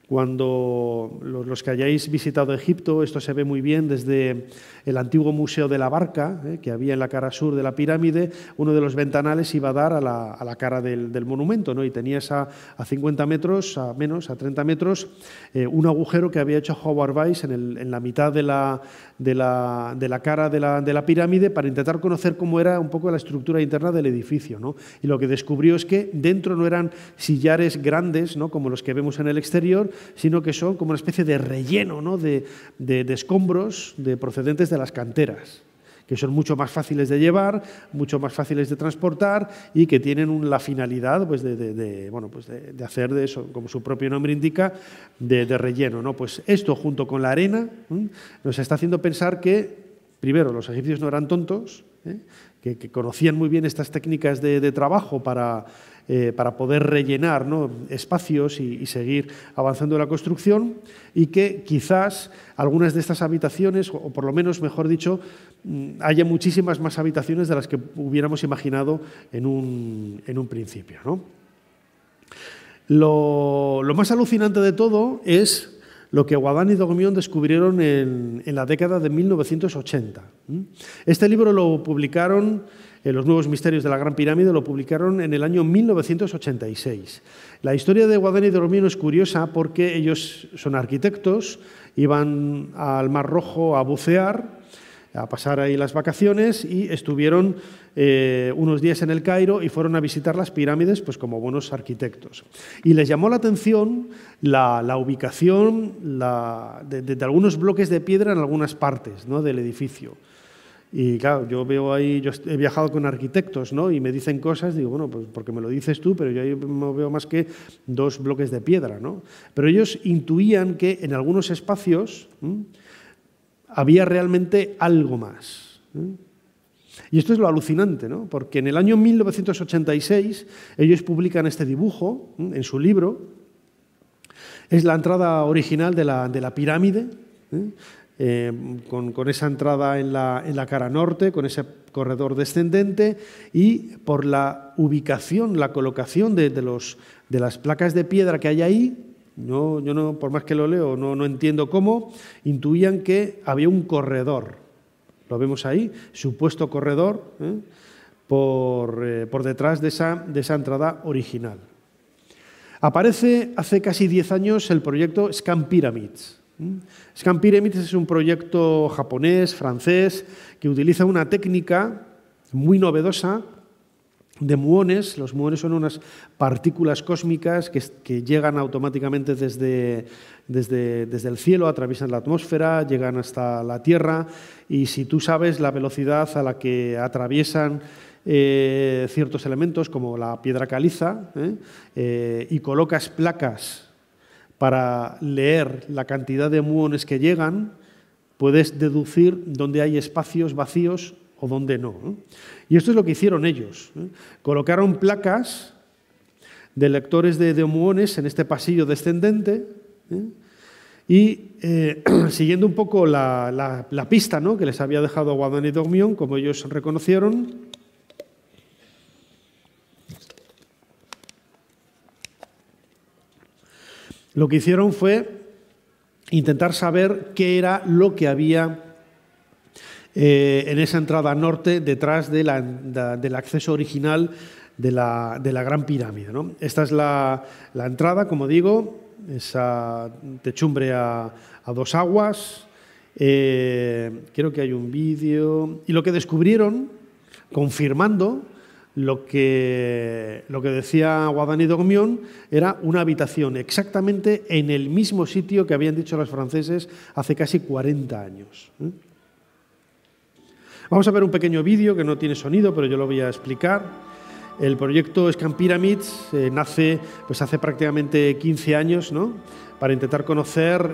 cuando los que hayáis visitado Egipto, esto se ve muy bien desde el antiguo Museo de la Barca, que había en la cara sur de la pirámide. Uno de los ventanales iba a dar a la cara del monumento, ¿no?, y tenías a 50 metros, a 30 metros, un agujero que había hecho Howard Weiss en la mitad de la cara de la pirámide para intentar conocer cómo era un poco la estructura interna del edificio, ¿no? Y lo que descubrió es que dentro no eran sillares grandes, ¿no?, como los que vemos en el exterior, sino que son como una especie de relleno, ¿no?, de escombros procedentes de las canteras, que son mucho más fáciles de llevar, mucho más fáciles de transportar y que tienen la finalidad, pues, de hacer de eso, como su propio nombre indica, de relleno, ¿no? Pues esto, junto con la arena, nos está haciendo pensar que, primero, los egipcios no eran tontos, que conocían muy bien estas técnicas de trabajo para poder rellenar, ¿no?, espacios y seguir avanzando en la construcción, y que quizás algunas de estas habitaciones, o por lo menos, mejor dicho, haya muchísimas más habitaciones de las que hubiéramos imaginado en un principio, ¿no? Lo más alucinante de todo es lo que Guadán y Dogmión descubrieron en la década de 1980. Este libro lo publicaron, Los nuevos misterios de la Gran Pirámide, lo publicaron en el año 1986. La historia de Guadán y Dogmión es curiosa porque ellos son arquitectos, iban al Mar Rojo a bucear, a pasar ahí las vacaciones, y estuvieron unos días en el Cairo y fueron a visitar las pirámides, pues como buenos arquitectos. Y les llamó la atención la ubicación de algunos bloques de piedra en algunas partes, ¿no?, del edificio. Y claro, yo veo ahí, yo he viajado con arquitectos, ¿no?, y me dicen cosas, digo, bueno, pues porque me lo dices tú, pero yo ahí no veo más que 2 bloques de piedra, ¿no? Pero ellos intuían que en algunos espacios había realmente algo más. Y esto es lo alucinante, ¿no?, porque en el año 1986 ellos publican este dibujo en su libro. Es la entrada original de la pirámide, con esa entrada en la cara norte, con ese corredor descendente, y por la ubicación, la colocación de las placas de piedra que hay ahí, yo no, por más que lo leo, no entiendo cómo, intuían que había un corredor. Lo vemos ahí, supuesto corredor, por detrás de esa entrada original. Aparece hace casi 10 años el proyecto Scan Pyramids. Scan Pyramids es un proyecto japonés, francés, que utiliza una técnica muy novedosa de muones. Los muones son unas partículas cósmicas que llegan automáticamente desde el cielo, atraviesan la atmósfera, llegan hasta la Tierra, y si tú sabes la velocidad a la que atraviesan ciertos elementos, como la piedra caliza, y colocas placas para leer la cantidad de muones que llegan, puedes deducir dónde hay espacios vacíos o dónde no. Y esto es lo que hicieron ellos. Colocaron placas de lectores de muones en este pasillo descendente, y siguiendo un poco la pista, ¿no?, que les había dejado Guadán y Dogmión, como ellos reconocieron, lo que hicieron fue intentar saber qué era lo que había en esa entrada norte, detrás del acceso original de la Gran Pirámide, ¿no? Esta es la entrada, como digo, esa techumbre a 2 aguas, Creo que hay un vídeo. Y lo que descubrieron, confirmando lo que decía Guadán y Dogmion, era una habitación exactamente en el mismo sitio que habían dicho los franceses hace casi 40 años. Vamos a ver un pequeño vídeo que no tiene sonido, pero yo lo voy a explicar. El proyecto Scan Pyramids nace pues hace prácticamente 15 años, ¿no?, para intentar conocer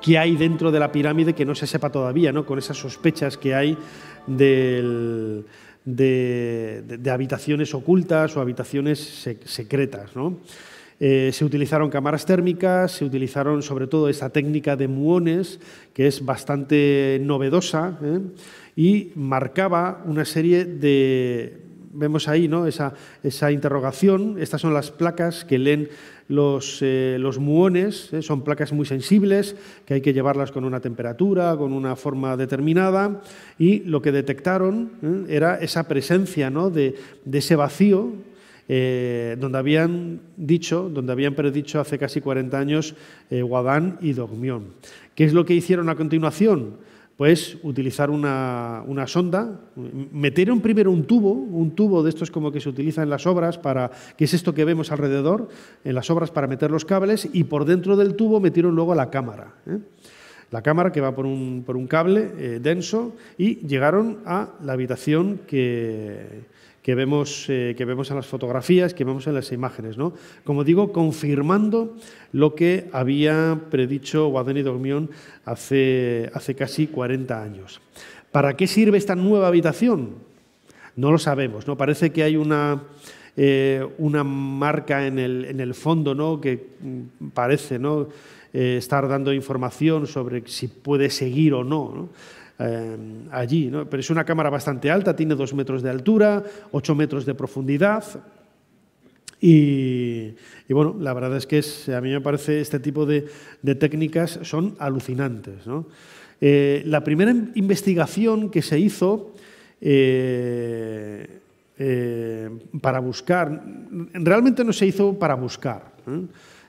qué hay dentro de la pirámide que no se sepa todavía, ¿no?, con esas sospechas que hay de habitaciones ocultas o habitaciones secretas, ¿no? Se utilizaron cámaras térmicas, se utilizaron sobre todo esa técnica de muones, que es bastante novedosa, y marcaba una serie de... Vemos ahí, ¿no?, esa interrogación. Estas son las placas que leen los muones, son placas muy sensibles, que hay que llevarlas con una temperatura, con una forma determinada, y lo que detectaron era esa presencia, ¿no?, de ese vacío, donde habían predicho hace casi 40 años Guadán y Dogmion. ¿Qué es lo que hicieron a continuación? Pues utilizar una sonda. Metieron primero un tubo de estos como que se utiliza en las obras, que es esto que vemos alrededor, en las obras para meter los cables, y por dentro del tubo metieron luego la cámara. La cámara que va por un cable denso, y llegaron a la habitación que vemos en las fotografías, que vemos en las imágenes, ¿no? Como digo, confirmando lo que había predicho Guadán y Dogmion hace casi 40 años. ¿Para qué sirve esta nueva habitación? No lo sabemos, ¿no? Parece que hay una marca en el fondo, ¿no?, que parece, ¿no?, estar dando información sobre si puede seguir o no, ¿no?, allí, ¿no? Pero es una cámara bastante alta, tiene 2 metros de altura, 8 metros de profundidad, y bueno, la verdad es que a mí me parece este tipo de técnicas son alucinantes, ¿no? La primera investigación que se hizo para buscar, realmente no se hizo para buscar,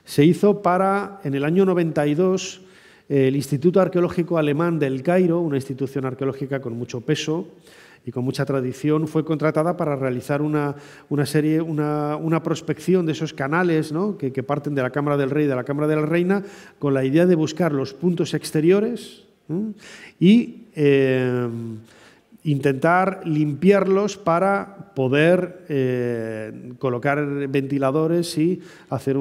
se hizo en el año 92, el Instituto Arqueológico Alemán del Cairo, una institución arqueológica con mucho peso y con mucha tradición, fue contratada para realizar una prospección de esos canales, ¿no?, que parten de la Cámara del Rey y de la Cámara de la Reina, con la idea de buscar los puntos exteriores y intentar limpiarlos para poder colocar ventiladores y hacer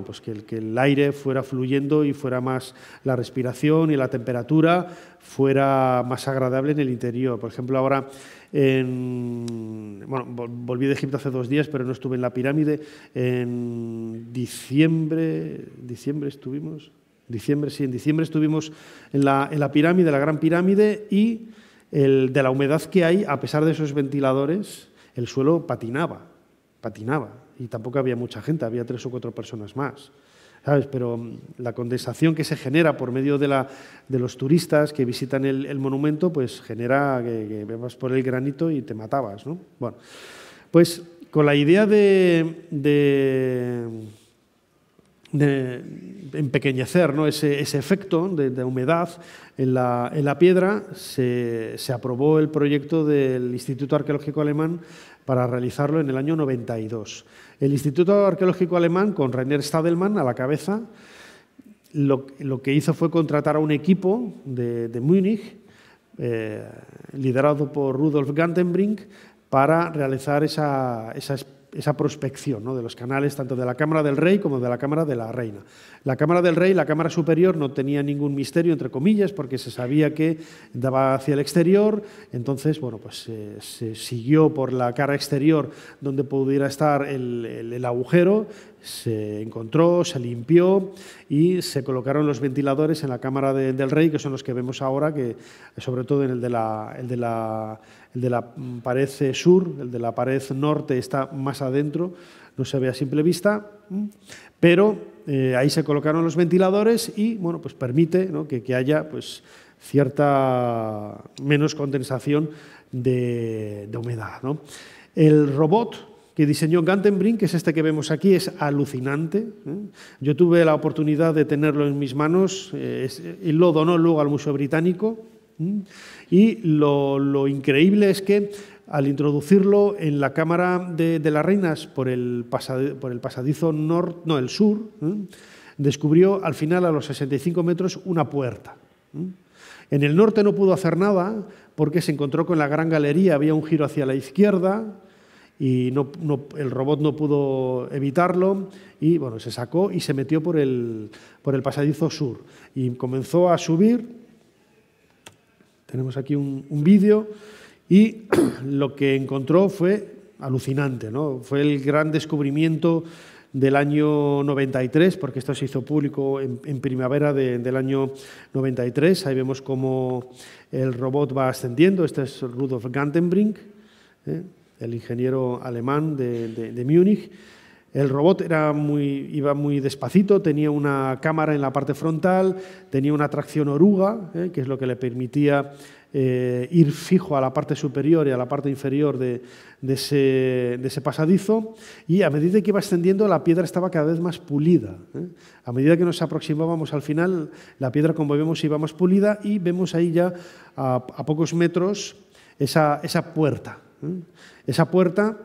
pues que el aire fuera fluyendo y fuera más, la respiración y la temperatura fuera más agradable en el interior. Por ejemplo, ahora, volví de Egipto hace 2 días, pero no estuve en la pirámide. En diciembre estuvimos en la pirámide, la Gran Pirámide, y de la humedad que hay, a pesar de esos ventiladores, el suelo patinaba, y tampoco había mucha gente, había 3 o 4 personas más, ¿sabes? Pero la condensación que se genera por medio de los turistas que visitan el monumento, pues genera que vas por el granito y te matabas, ¿no? Bueno, pues con la idea de empequeñecer, ¿no?, ese efecto de humedad en la piedra, se aprobó el proyecto del Instituto Arqueológico Alemán para realizarlo en el año 92. El Instituto Arqueológico Alemán, con Rainer Stadelmann a la cabeza, lo que hizo fue contratar a un equipo de Múnich, liderado por Rudolf Gantenbrink, para realizar esa prospección, ¿no?, de los canales tanto de la Cámara del Rey como de la Cámara de la Reina. La Cámara del Rey, la Cámara Superior, no tenía ningún misterio, entre comillas, porque se sabía que daba hacia el exterior. Entonces, bueno, pues se siguió por la cara exterior donde pudiera estar el agujero, se encontró, se limpió y se colocaron los ventiladores en la Cámara del Rey, que son los que vemos ahora, que sobre todo en el de la pared sur, el de la pared norte está más adentro, no se ve a simple vista, pero ahí se colocaron los ventiladores y, bueno, pues permite, ¿no?, que haya pues menos condensación de humedad, ¿no? El robot que diseñó Gantenbrink, que es este que vemos aquí, es alucinante. Yo tuve la oportunidad de tenerlo en mis manos y lo donó luego al Museo Británico. Y lo increíble es que al introducirlo en la Cámara de las Reinas por el pasadizo el sur, descubrió al final, a los 65 metros, una puerta. En el norte no pudo hacer nada porque se encontró con la gran galería, había un giro hacia la izquierda y el robot no pudo evitarlo y bueno, se sacó y se metió por el pasadizo sur y comenzó a subir. Tenemos aquí un vídeo y lo que encontró fue alucinante, ¿no? Fue el gran descubrimiento del año 93, porque esto se hizo público en primavera del año 93. Ahí vemos cómo el robot va ascendiendo. Este es Rudolf Gantenbrink, el ingeniero alemán de Múnich. El robot iba muy despacito, tenía una cámara en la parte frontal, tenía una tracción oruga, que es lo que le permitía ir fijo a la parte superior y a la parte inferior de ese pasadizo, y a medida que iba ascendiendo la piedra estaba cada vez más pulida. A medida que nos aproximábamos al final, la piedra, como vemos, iba más pulida y vemos ahí ya a pocos metros esa puerta. Esa puerta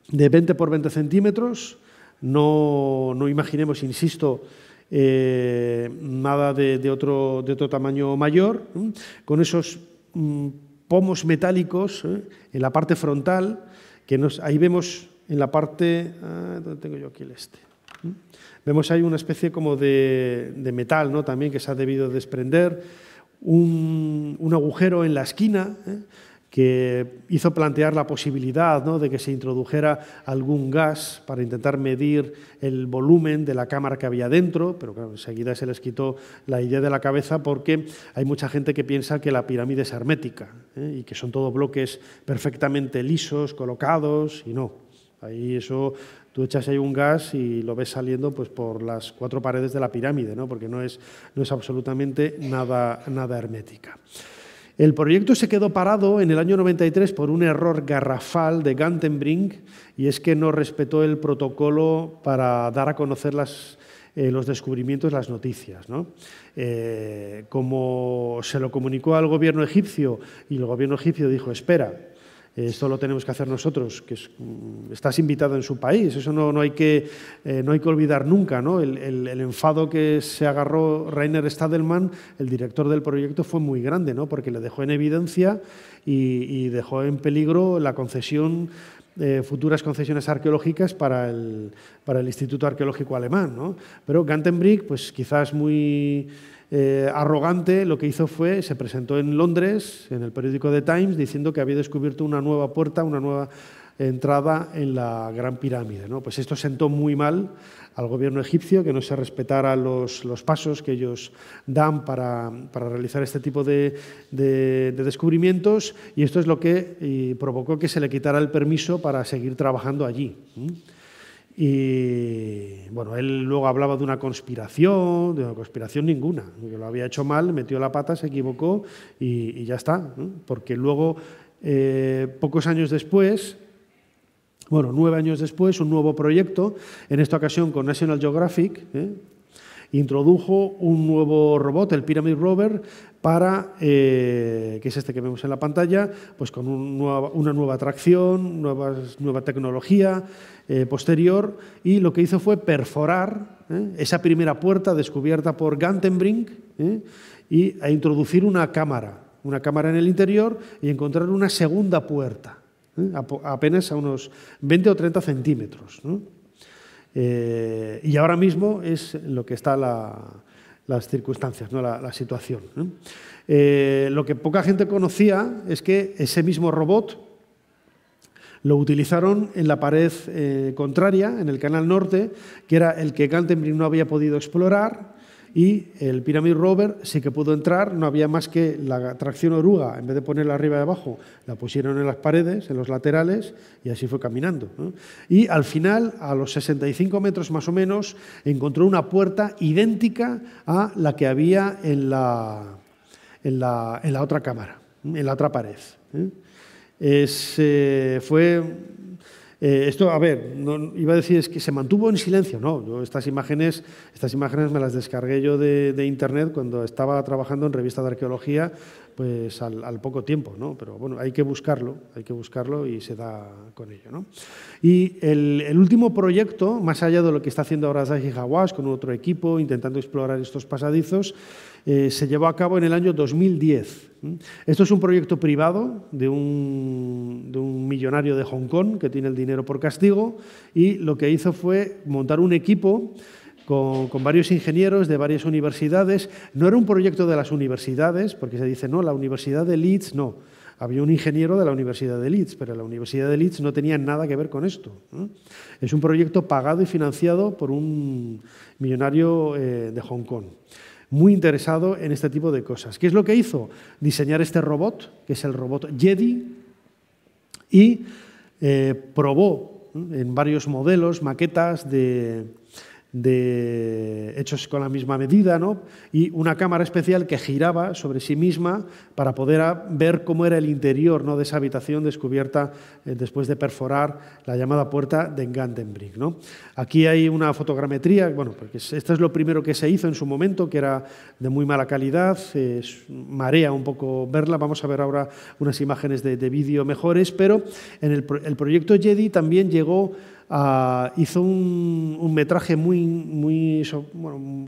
de 20 por 20 centímetros, no imaginemos, insisto, nada de otro tamaño mayor, con esos pomos metálicos en la parte frontal, que ahí vemos en la parte, ¿dónde tengo yo aquí el este? Vemos ahí una especie como de metal, ¿no? También que se ha debido desprender, un agujero en la esquina, que hizo plantear la posibilidad, ¿no?, de que se introdujera algún gas para intentar medir el volumen de la cámara que había dentro, pero claro, enseguida se les quitó la idea de la cabeza porque hay mucha gente que piensa que la pirámide es hermética y que son todos bloques perfectamente lisos, colocados, y no. Ahí eso, tú echas ahí un gas y lo ves saliendo pues por las 4 paredes de la pirámide, ¿no?, porque no es absolutamente nada hermética. El proyecto se quedó parado en el año 93 por un error garrafal de Gantenbrink, y es que no respetó el protocolo para dar a conocer los descubrimientos, las noticias, ¿no? Como se lo comunicó al gobierno egipcio y el gobierno egipcio dijo, espera, esto lo tenemos que hacer nosotros, que estás invitado en su país, eso no hay que olvidar nunca, ¿no? El enfado que se agarró Rainer Stadelmann, el director del proyecto, fue muy grande, ¿no?, porque le dejó en evidencia y dejó en peligro la concesión, futuras concesiones arqueológicas para el Instituto Arqueológico Alemán, ¿no? Pero Gantenbrink, pues quizás muy arrogante, lo que hizo fue, se presentó en Londres, en el periódico The Times, diciendo que había descubierto una nueva puerta, una nueva entrada en la Gran Pirámide, ¿no? Pues esto sentó muy mal al gobierno egipcio, que no se respetara los pasos que ellos dan para realizar este tipo de descubrimientos, y esto es lo que provocó que se le quitara el permiso para seguir trabajando allí. Y bueno, él luego hablaba de una conspiración ninguna, que lo había hecho mal, metió la pata, se equivocó y ya está, ¿no? Porque luego, pocos años después, 9 años después, un nuevo proyecto, en esta ocasión con National Geographic, introdujo un nuevo robot, el Pyramid Rover, que es este que vemos en la pantalla, pues con una nueva tracción, nueva tecnología posterior, y lo que hizo fue perforar esa primera puerta descubierta por Gantenbrink e introducir una cámara en el interior y encontrar una segunda puerta, apenas a unos 20 o 30 centímetros, ¿no? Y ahora mismo es lo que está las circunstancias, ¿no?, la situación, ¿no? Lo que poca gente conocía es que ese mismo robot lo utilizaron en la pared contraria, en el canal norte, que era el que Gantenbrink no había podido explorar, y el Pyramid Rover sí que pudo entrar. No había más que la tracción oruga, en vez de ponerla arriba y abajo, la pusieron en las paredes, en los laterales, y así fue caminando, ¿no? Y al final, a los 65 metros más o menos, encontró una puerta idéntica a la que había en la otra cámara, en la otra pared. Fue Esto, a ver, no, iba a decir es que se mantuvo en silencio. No, yo estas imágenes me las descargué yo de Internet cuando estaba trabajando en revista de arqueología, pues al poco tiempo, ¿no? Pero bueno, hay que buscarlo y se da con ello, ¿no? Y el último proyecto, más allá de lo que está haciendo ahora Zahi Hawass con otro equipo, intentando explorar estos pasadizos, se llevó a cabo en el año 2010. Esto es un proyecto privado de un millonario de Hong Kong que tiene el dinero por castigo, y lo que hizo fue montar un equipo con varios ingenieros de varias universidades. No era un proyecto de las universidades, porque se dice, no, la Universidad de Leeds, no. Había un ingeniero de la Universidad de Leeds, pero la Universidad de Leeds no tenía nada que ver con esto. Es un proyecto pagado y financiado por un millonario de Hong Kong, muy interesado en este tipo de cosas. ¿Qué es lo que hizo? Diseñar este robot, que es el robot Jedi, y probó en varios modelos, maquetas hechos con la misma medida, ¿no? Y una cámara especial que giraba sobre sí misma para poder ver cómo era el interior, ¿no?, de esa habitación descubierta después de perforar la llamada puerta de Gantenbrink, ¿no? Aquí hay una fotogrametría, bueno, porque esto es lo primero que se hizo en su momento, que era de muy mala calidad, marea un poco verla. Vamos a ver ahora unas imágenes de vídeo mejores, pero en el proyecto Jedi también hizo un metraje muy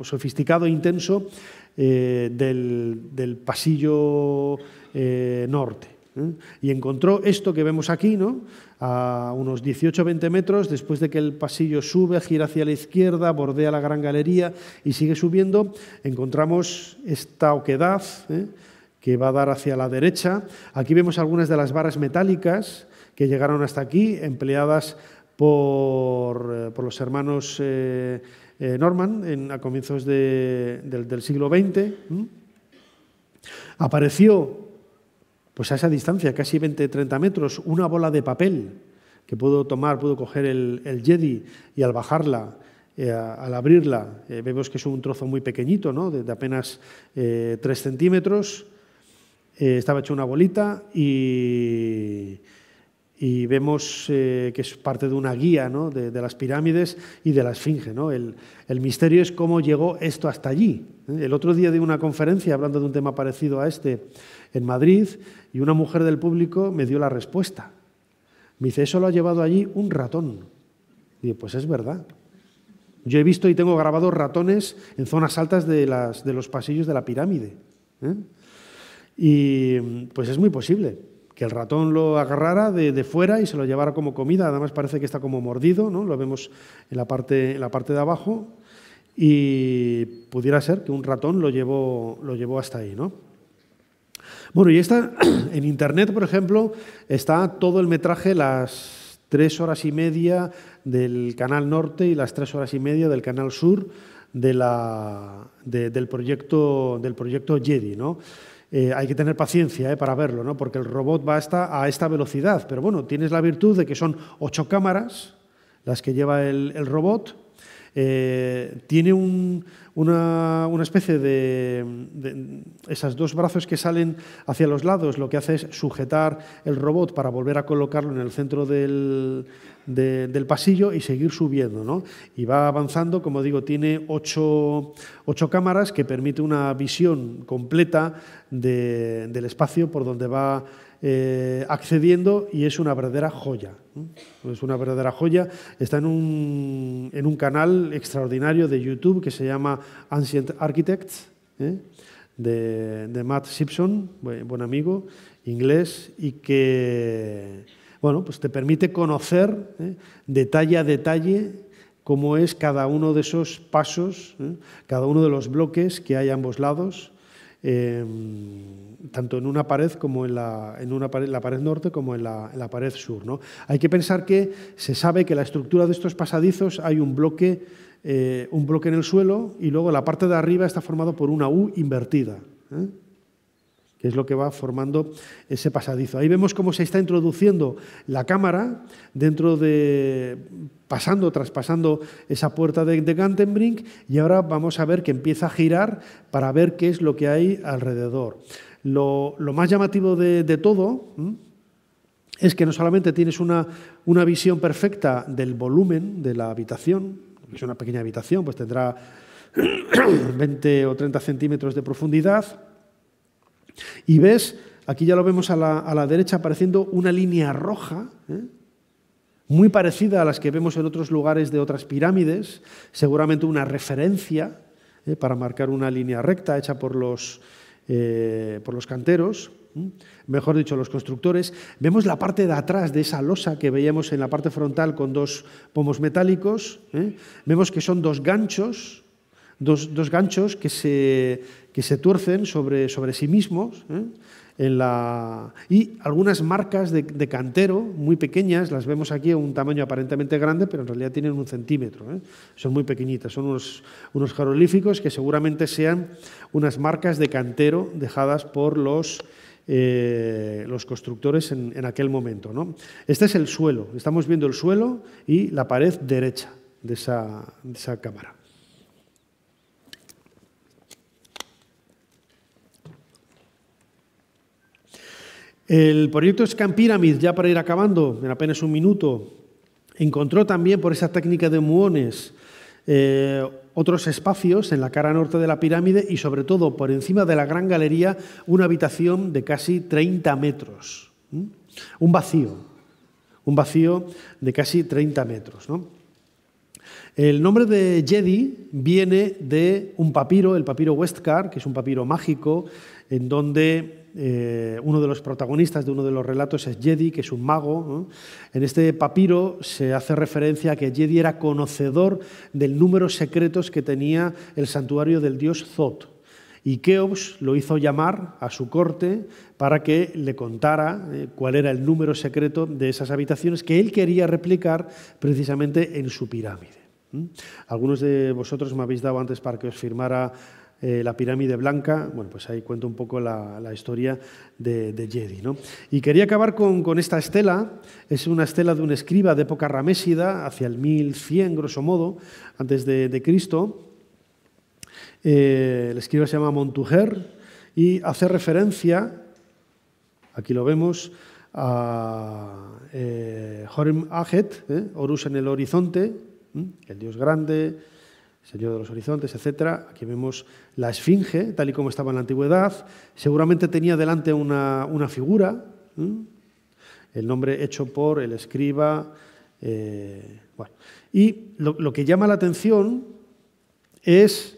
sofisticado e intenso del pasillo norte. Y encontró esto que vemos aquí, ¿no?, a unos 18-20 metros, después de que el pasillo sube, gira hacia la izquierda, bordea la gran galería y sigue subiendo, encontramos esta oquedad que va a dar hacia la derecha. Aquí vemos algunas de las varas metálicas que llegaron hasta aquí, empleadas por los hermanos Norman a comienzos del siglo XX. Apareció, pues a esa distancia, casi 20-30 metros, una bola de papel que pudo coger el Jedi, y al bajarla, al abrirla, vemos que es un trozo muy pequeñito, ¿no?, de apenas 3 centímetros. Estaba hecho una bolita y vemos que es parte de una guía, ¿no?, de las pirámides y de la Esfinge, ¿no? El misterio es cómo llegó esto hasta allí. El otro día di una conferencia hablando de un tema parecido a este en Madrid, y una mujer del público me dio la respuesta. Me dice, eso lo ha llevado allí un ratón. Y digo, pues es verdad. Yo he visto y tengo grabados ratones en zonas altas de los pasillos de la pirámide. Y pues es muy posible que el ratón lo agarrara de fuera y se lo llevara como comida. Además parece que está como mordido, ¿no? Lo vemos en la parte de abajo, y pudiera ser que un ratón lo llevó hasta ahí, ¿no? Bueno, y en Internet, por ejemplo, está todo el metraje, las 3 horas y media del canal norte y las 3 horas y media del canal sur del proyecto Jedi, ¿no? Hay que tener paciencia para verlo, ¿no?, porque el robot va a esta velocidad, pero bueno, tienes la virtud de que son 8 cámaras las que lleva el robot. Tiene una especie de esos 2 brazos que salen hacia los lados. Lo que hace es sujetar el robot para volver a colocarlo en el centro del pasillo y seguir subiendo, ¿no? Y va avanzando, como digo, tiene 8 cámaras que permite una visión completa del espacio por donde va accediendo, y es una verdadera joya. Es una verdadera joya. Está en un canal extraordinario de YouTube que se llama Ancient Architects, de Matt Simpson, buen amigo inglés, y que, bueno, pues te permite conocer detalle a detalle cómo es cada uno de esos pasos, cada uno de los bloques que hay a ambos lados, tanto en una pared como la pared norte como en la pared sur, ¿no? Hay que pensar que se sabe que la estructura de estos pasadizos hay un bloque en el suelo, y luego la parte de arriba está formado por una U invertida, que es lo que va formando ese pasadizo. Ahí vemos cómo se está introduciendo la cámara traspasando esa puerta de Gantenbrink, y ahora vamos a ver que empieza a girar para ver qué es lo que hay alrededor. Lo más llamativo de todo es que no solamente tienes una visión perfecta del volumen de la habitación, es una pequeña habitación, pues tendrá 20 o 30 centímetros de profundidad, y ves, aquí ya lo vemos a la derecha apareciendo una línea roja, muy parecida a las que vemos en otros lugares de otras pirámides, seguramente una referencia para marcar una línea recta hecha por los canteros, mejor dicho, los constructores. Vemos la parte de atrás de esa losa que veíamos en la parte frontal con dos pomos metálicos. Vemos que son dos ganchos que se tuercen sobre sí mismos, y algunas marcas de cantero muy pequeñas, las vemos aquí a un tamaño aparentemente grande, pero en realidad tienen 1 centímetro. Son muy pequeñitas, son unos jeroglíficos que seguramente sean unas marcas de cantero dejadas por los constructores en aquel momento, ¿no? Este es el suelo, estamos viendo el suelo y la pared derecha de esa cámara. El proyecto Scan Pyramid, ya para ir acabando, en apenas un minuto, encontró también por esa técnica de muones otros espacios en la cara norte de la pirámide y sobre todo por encima de la gran galería una habitación de casi 30 metros. Un vacío de casi 30 metros, ¿no? El nombre de Yedi viene de un papiro, el papiro Westcar, que es un papiro mágico, en donde uno de los protagonistas de uno de los relatos es Yedi, que es un mago, ¿no? En este papiro se hace referencia a que Yedi era conocedor del número secretos que tenía el santuario del dios Thoth. Y Keops lo hizo llamar a su corte para que le contara cuál era el número secreto de esas habitaciones que él quería replicar precisamente en su pirámide. Algunos de vosotros me habéis dado antes para que os firmara la pirámide blanca. Bueno, pues ahí cuento un poco la historia de Yedi, ¿no? Y quería acabar con esta estela. Es una estela de un escriba de época ramésida, hacia el 1100, grosso modo, antes de Cristo. El escriba se llama Montuher y hace referencia, aquí lo vemos, a Horem Ajet, Horus en el horizonte, el dios grande, señor de los horizontes, etc. Aquí vemos la esfinge, tal y como estaba en la antigüedad. Seguramente tenía delante una figura, el nombre hecho por el escriba. Bueno. Y lo que llama la atención es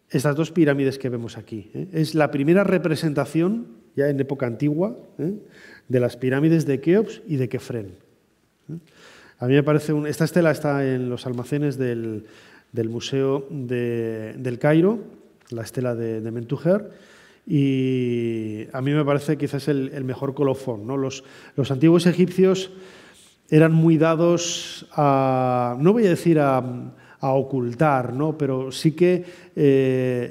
estas dos pirámides que vemos aquí. Es la primera representación, ya en época antigua, de las pirámides de Keops y de Kefren. A mí me parece esta estela está en los almacenes del Museo del Cairo, la estela de Mentuher, y a mí me parece quizás el mejor colofón, ¿no? Los antiguos egipcios eran muy dados a, no voy a decir a ocultar, ¿no? Pero sí que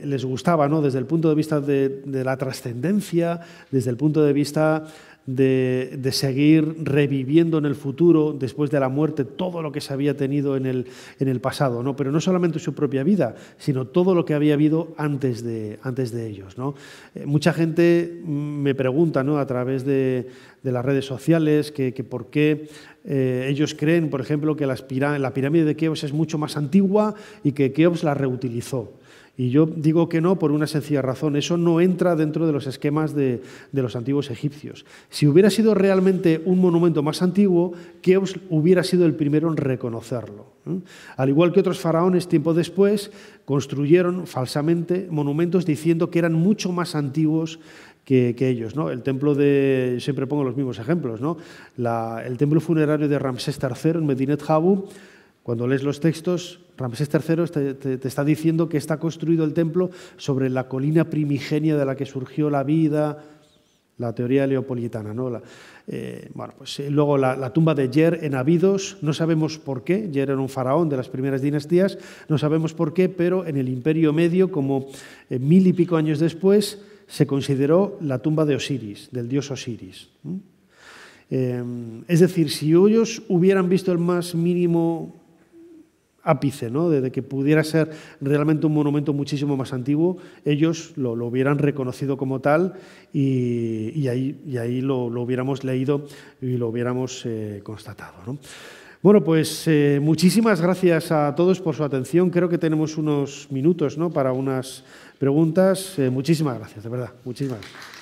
les gustaba, ¿no? Desde el punto de vista de la trascendencia, desde el punto de vista de seguir reviviendo en el futuro, después de la muerte, todo lo que se había tenido en el pasado, ¿no? Pero no solamente su propia vida, sino todo lo que había habido antes de ellos, ¿no? Mucha gente me pregunta, ¿no? A través de las redes sociales que por qué ellos creen, por ejemplo, que la pirámide de Keops es mucho más antigua y que Keops la reutilizó. Y yo digo que no por una sencilla razón. Eso no entra dentro de los esquemas de los antiguos egipcios. Si hubiera sido realmente un monumento más antiguo, Keops hubiera sido el primero en reconocerlo. Al igual que otros faraones, tiempo después, construyeron falsamente monumentos diciendo que eran mucho más antiguos que ellos, ¿no? El templo siempre pongo los mismos ejemplos, ¿no? El templo funerario de Ramsés III en Medinet Habu, cuando lees los textos, Ramsés III te está diciendo que está construido el templo sobre la colina primigenia de la que surgió la vida, la teoría leopolitana, ¿no? Luego la tumba de Yer en Abidos, no sabemos por qué. Yer era un faraón de las primeras dinastías, no sabemos por qué, pero en el Imperio Medio, como 1000 y pico años después, se consideró la tumba de Osiris, del dios Osiris. Es decir, si ellos hubieran visto el más mínimo ápice, ¿no? de que pudiera ser realmente un monumento muchísimo más antiguo, ellos lo hubieran reconocido como tal y ahí lo hubiéramos leído y lo hubiéramos constatado, ¿no? Bueno, pues muchísimas gracias a todos por su atención. Creo que tenemos unos minutos, ¿no? para unas preguntas. Muchísimas gracias, de verdad. Muchísimas gracias.